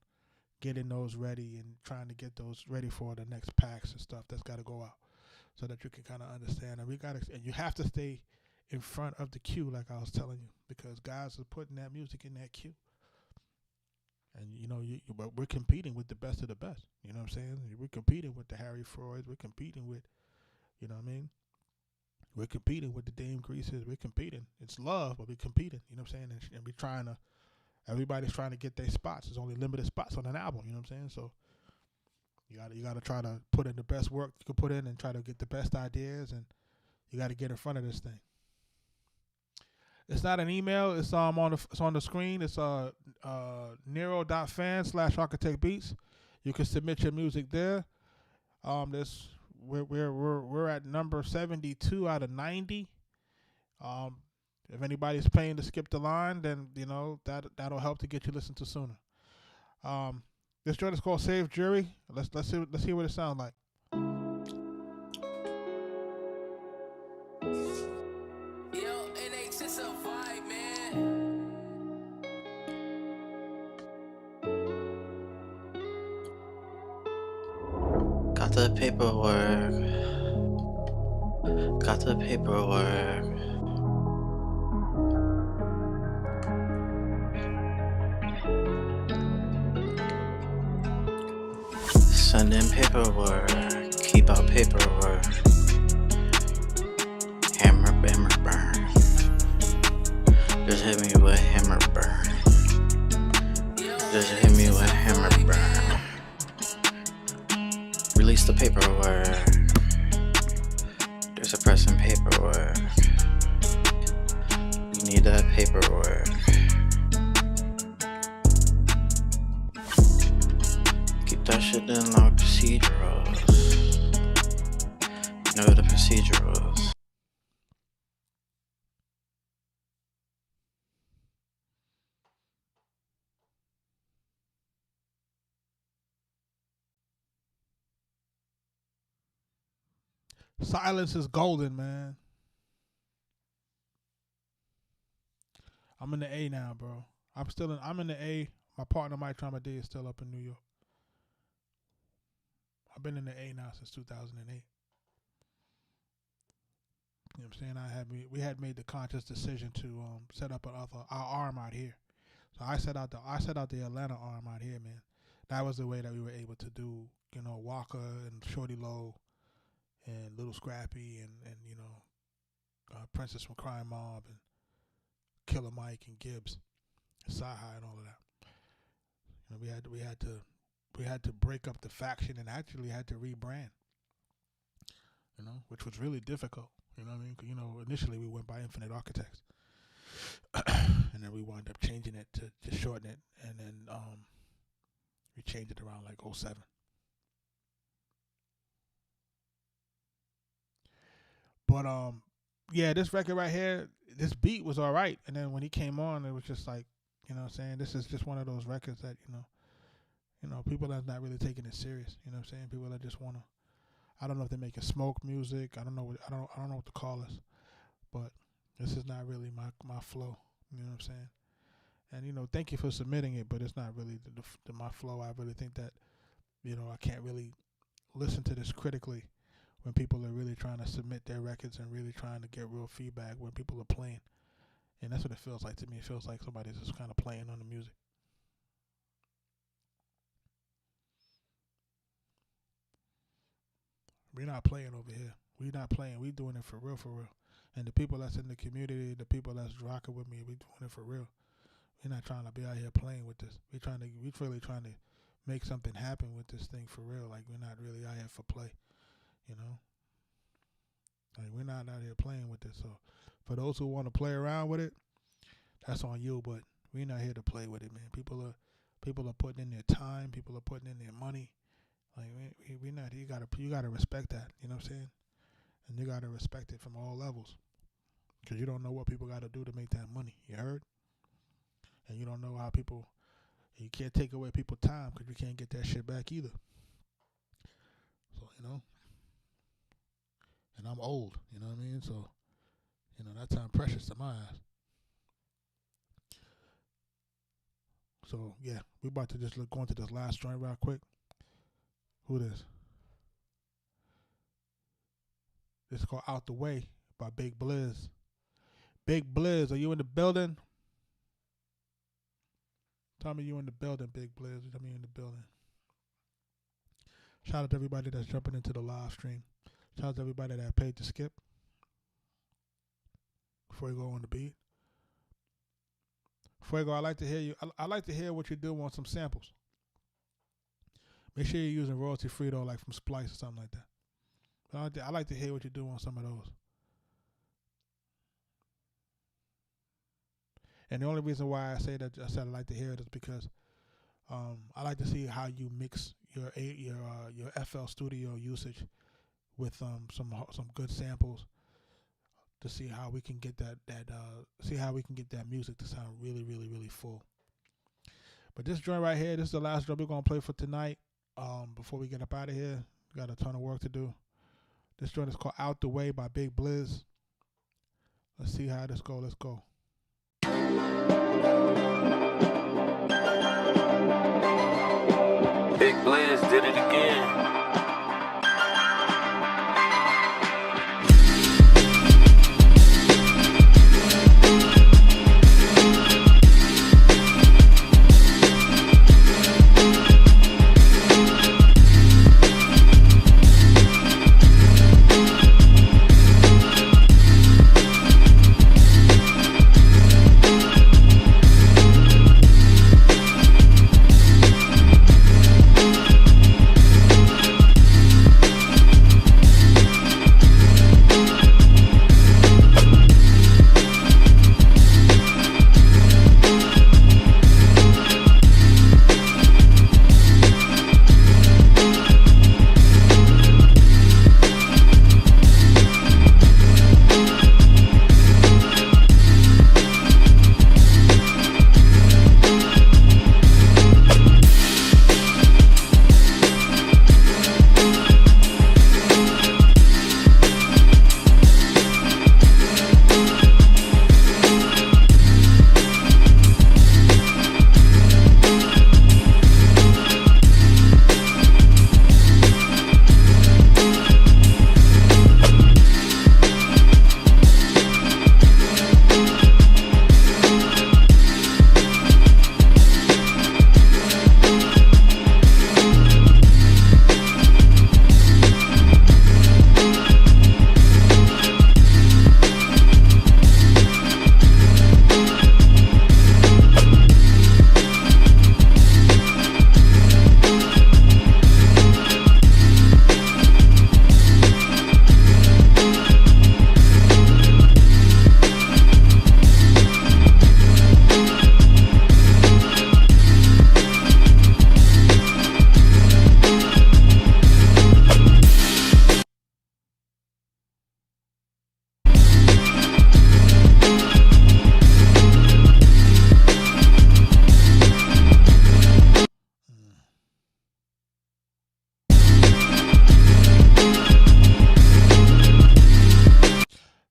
getting those ready, and trying to get those ready for the next packs and stuff that's got to go out, so that you can kind of understand. And you have to stay in front of the queue, like I was telling you, because guys are putting that music in that queue. And but we're competing with the best of the best. You know what I'm saying? We're competing with the Harry Freuds. We're competing with, you know what I mean? We're competing with the Dame Greases. We're competing. It's love, but we're competing. You know what I'm saying? And we're trying to. Everybody's trying to get their spots. There's only limited spots on an album. You know what I'm saying? So you gotta try to put in the best work you can put in and try to get the best ideas, and you got to get in front of this thing. It's not an email. It's it's on the screen. It's Nero.fan/Arkatech Beatz. You can submit your music there. We're at number 72 out of 90. If anybody's paying to skip the line, then that'll help to get you listened to sooner. This joint is called Save Jury. Let's see what it sounds like. Got the paperwork. Send in paperwork. Keep out paperwork. Hammer, burn. Just hit me with hammer, burn. Release the paperwork. There's a pressing paperwork. You need that paperwork. Keep that shit in our procedurals. You know the procedurals. Silence is golden, man. I'm in the A now, bro. I'm in the A. My partner Mike Tramadé is still up in New York. I've been in the A now since 2008. You know what I'm saying? We had made the conscious decision to set up our arm out here. So I set out the Atlanta arm out here, man. That was the way that we were able to do, Walker and Shorty Low and Little Scrappy and Princess from Crime Mob and Killer Mike and Gibbs and Sci-Hi and all of that. We had to break up the faction and actually had to rebrand. Which was really difficult. You know what I mean? Initially we went by Infinite Architects, and then we wound up changing it to shorten it, and then we changed it around like 07. But yeah, this record right here, this beat was all right, and then when he came on, it was just like, what I'm saying, this is just one of those records that people that's not really taking it serious. You know what I'm saying? People that just wanna, I don't know if they're making smoke music. I don't know what to call this, but this is not really my flow. You know what I'm saying? And thank you for submitting it, but it's not really my flow. I really think that I can't really listen to this critically when people are really trying to submit their records and really trying to get real feedback when people are playing. And that's what it feels like to me. It feels like somebody's just kind of playing on the music. We're not playing over here. We're not playing. We're doing it for real, for real. And the people that's in the community, the people that's rocking with me, we're doing it for real. We're not trying to be out here playing with this. We're really trying to make something happen with this thing for real. Like, we're not really out here for play. Like, we're not out here playing with this. So for those who want to play around with it, that's on you, but we're not here to play with it, man. People are putting in their time, people are putting in their money. Like, we not, you gotta respect that, you know what I'm saying? And you gotta respect it from all levels, because you don't know what people gotta do to make that money, you heard? And you don't know how you can't take away people's time, because you can't get that shit back either. So, and I'm old, you know what I mean? So, that time precious to my eyes. So, yeah, we about to just go into this last joint real quick. Who this? This is called Out the Way by Big Blizz. Big Blizz, are you in the building? Tell me you in the building, Big Blizz. Tell me you in the building. Shout out to everybody that's jumping into the live stream. Shout out to everybody that paid to skip before you go on the beat. Before you go, I like to hear you. I like to hear what you do on some samples. Make sure you're using royalty free though, like from Splice or something like that. I like to hear what you do on some of those. And the only reason why I say that I said I like to hear it is because I like to see how you mix your FL Studio usage with some good samples to see how we can get that music to sound really, really, really full. But this joint right here, this is the last joint we're gonna play for tonight. Before we get up out of here, we got a ton of work to do. This joint is called "Out the Way" by Big Blizz. Let's see how this go. Let's go. Big Blizz did it again.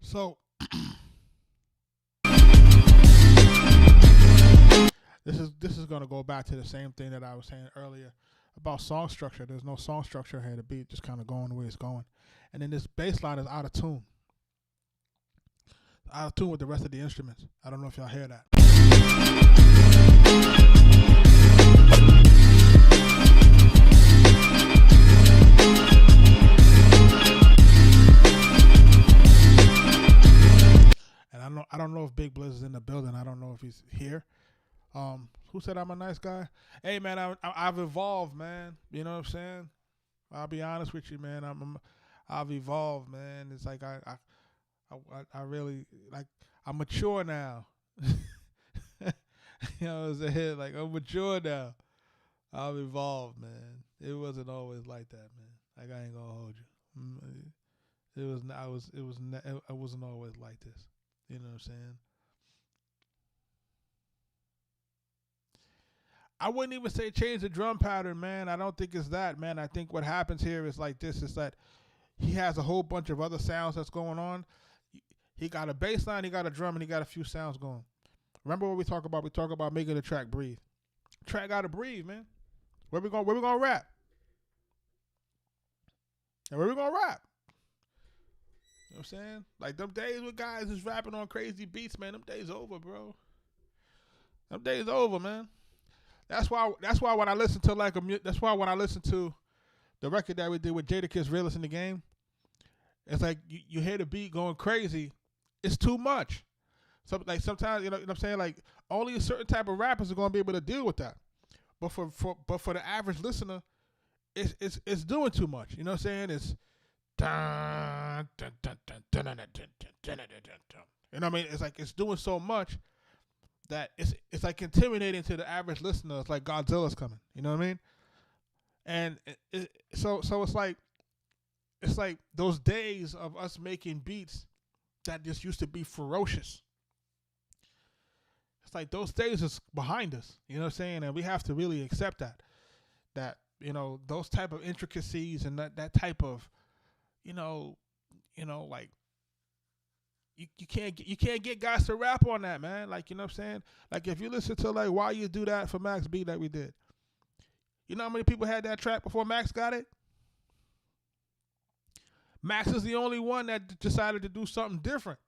So this is gonna go back to the same thing that I was saying earlier about song structure. There's no song structure here. The beat just kind of going the way it's going, and then this bass line is out of tune. Out of tune with the rest of the instruments. I don't know if y'all hear that. And I don't know if Big Blizz is in the building. I don't know if he's here. Who said I'm a nice guy? Hey man, I've evolved, man. You know what I'm saying? I'll be honest with you, man. I've evolved, man. It's like I really like I'm mature now. You know what I'm saying? Like I'm mature now. I've evolved, man. It wasn't always like that, man. Like I ain't gonna hold you. I wasn't always like this. You know what I'm saying? I wouldn't even say change the drum pattern, man. I don't think it's that, man. I think what happens here is like this: is that he has a whole bunch of other sounds that's going on. He got a bass line, he got a drum, and he got a few sounds going. Remember what we talk about? We talk about making the track breathe. Track gotta breathe, man. Where we gonna rap? And where we gonna rap? You know what I'm saying? Like them days with guys is rapping on crazy beats, man. Them days over, bro. Them days over, man. That's why when I listen to that's why when I listen to the record that we did with Jadakiss, Realest in the Game, it's like you hear the beat going crazy. It's too much. So like sometimes you know what I'm saying, like only a certain type of rappers are gonna be able to deal with that. But for the average listener, it's doing too much. You know what I'm saying? It's dun, dun, dun, dun, dun, dun, dun, dun, dun, dun, dun, dun. You know what I mean? It's like it's doing so much that it's like intimidating to the average listener. It's like Godzilla's coming. You know what I mean? And so it's like those days of us making beats that just used to be ferocious. It's like those days is behind us. You know what I'm saying? And we have to really accept that you know those type of intricacies and that type of you know like you can't get guys to rap on that, man. Like, you know what I'm saying? Like if you listen to like Why You Do That for Max B that we did, you know how many people had that track before Max got it? Max is the only one that decided to do something different.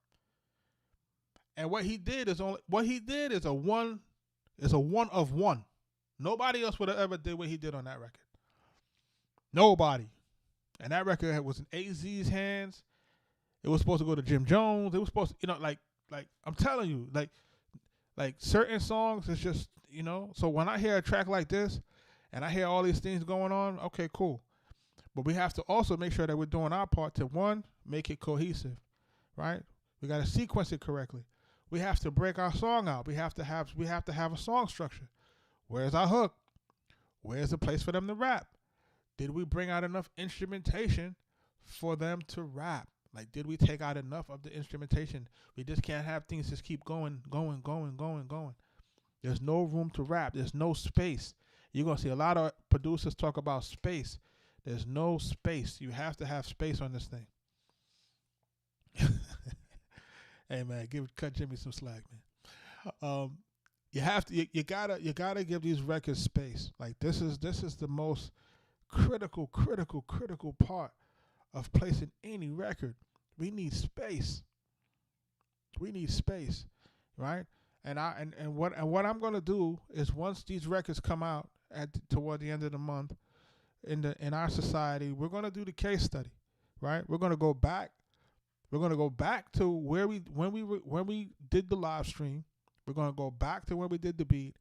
And what he did is a one of one. Nobody else would have ever did what he did on that record. Nobody. And that record was in AZ's hands. It was supposed to go to Jim Jones. It was supposed to, you know, like I'm telling you, like certain songs, it's just, you know. So when I hear a track like this, and I hear all these things going on, okay, cool. But we have to also make sure that we're doing our part to, one, make it cohesive, right? We got to sequence it correctly. We have to break our song out. We have to have a song structure. Where's our hook? Where's the place for them to rap? Did we bring out enough instrumentation for them to rap? Like, did we take out enough of the instrumentation? We just can't have things just keep going. There's no room to rap. There's no space. You're going to see a lot of producers talk about space. There's no space. You have to have space on this thing. Hey man, cut Jimmy some slack, man. You gotta give these records space. Like this is the most critical part of placing any record. We need space. Right? And what I'm gonna do is once these records come out toward the end of the month in our society, we're gonna do the case study, right? We're gonna go back to when we did the live stream. We're gonna go back to when we did the beat,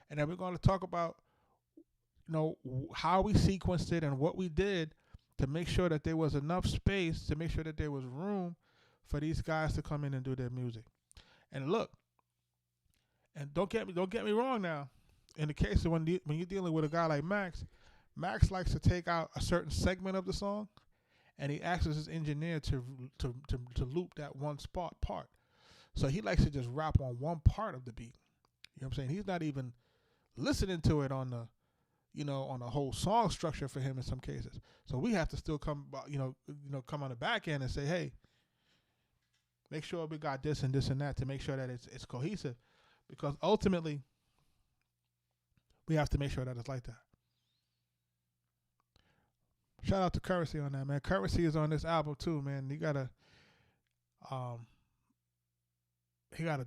and then we're gonna talk about, you know, how we sequenced it and what we did to make sure that there was enough space, to make sure that there was room for these guys to come in and do their music. And look, and don't get me wrong now. In the case of when you're dealing with a guy like Max likes to take out a certain segment of the song, and he asks his engineer to loop that one part. So he likes to just rap on one part of the beat. You know what I'm saying? He's not even listening to it on the whole song structure for him in some cases. So we have to still come on the back end and say, hey, make sure we got this and this and that to make sure that it's cohesive, because ultimately we have to make sure that it's like that. Shout out to Currency on that, man. Currency is on this album too, man. He got a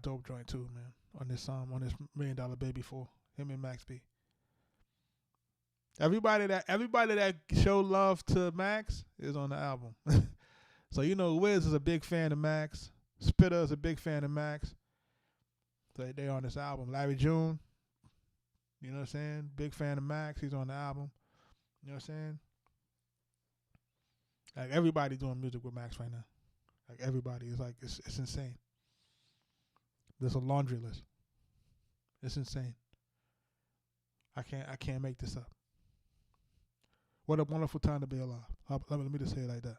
dope joint too, man, on this $1 Million Baby 4, him and Max B. Everybody that showed love to Max is on the album. So you know, Wiz is a big fan of Max. Spitter is a big fan of Max. So they on this album. Larry June, you know what I'm saying? Big fan of Max. He's on the album. You know what I'm saying? Like everybody doing music with Max right now. Like everybody is like it's insane. There's a laundry list. It's insane. I can't make this up. What a wonderful time to be alive. Let me just say it like that.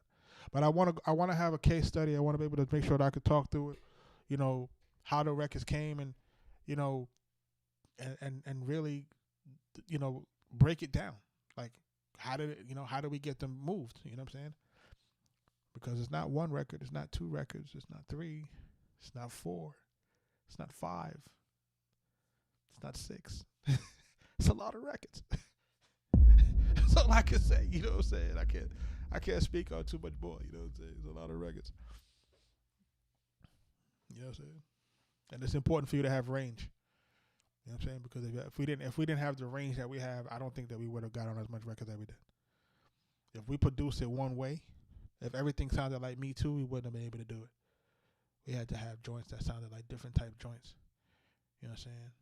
But I want to have a case study. I want to be able to make sure that I could talk through it. You know, how the records came, and you know, and really, you know, break it down. Like how did we get them moved? You know what I'm saying? Because it's not one record, it's not two records, it's not three, it's not four, it's not five, it's not six. It's a lot of records. That's all I can say. You know what I'm saying? I can't speak on too much more. You know what I'm saying? It's a lot of records. You know what I'm saying? And it's important for you to have range. You know what I'm saying? Because if we didn't have the range that we have, I don't think that we would have got on as much records as we did. If we produced it one way, if everything sounded like Me Too, we wouldn't have been able to do it. We had to have joints that sounded like different type joints. You know what I'm saying?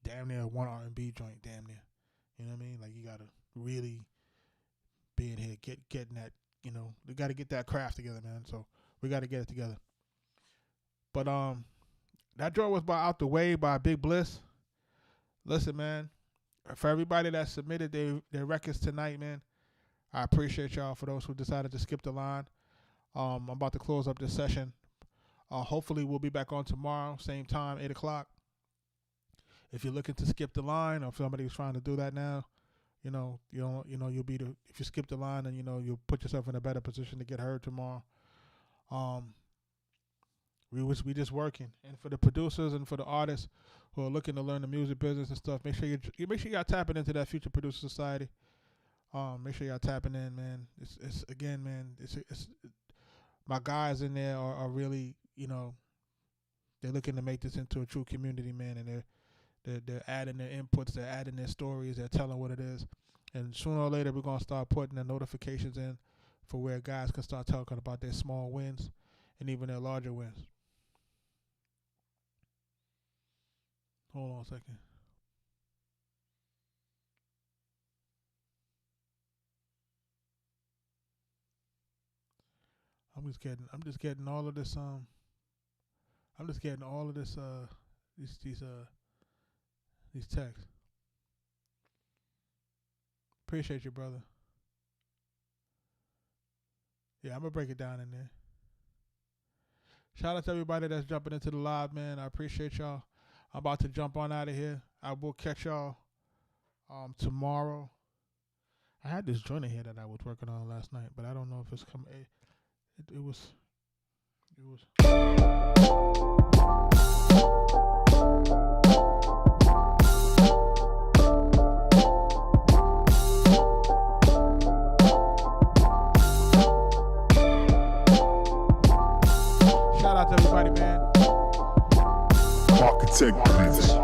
Damn near one R&B joint, damn near. You know what I mean? Like you gotta really be in here, getting that. You know, we gotta get that craft together, man. So we gotta get it together. But that joint was by Out the Way by Big Bliss. Listen, man, for everybody that submitted their records tonight, man, I appreciate y'all. For those who decided to skip the line, I'm about to close up this session. Hopefully we'll be back on tomorrow, same time, 8 o'clock. If you're looking to skip the line, or if somebody's trying to do that now, you'll be if you skip the line, and you'll put yourself in a better position to get heard tomorrow. We just working, and for the producers and for the artists who are looking to learn the music business and stuff, make sure y'all tapping into that Future Producer Society. Make sure y'all tapping in, man. It's again, man. It's my guys in there are really, they're looking to make this into a true community, man, and they're adding their inputs, they're adding their stories, they're telling what it is, and sooner or later we're gonna start putting the notifications in for where guys can start talking about their small wins and even their larger wins. Hold on a second. I'm just getting all of this these texts. Appreciate you, brother. Yeah, I'm gonna break it down in there. Shout out to everybody that's jumping into the live, man. I appreciate y'all. I'm about to jump on out of here. I will catch y'all tomorrow. I had this joint in here that I was working on last night, but I don't know if it's coming. It was. Shout out to everybody, man. Arkatech Beatz.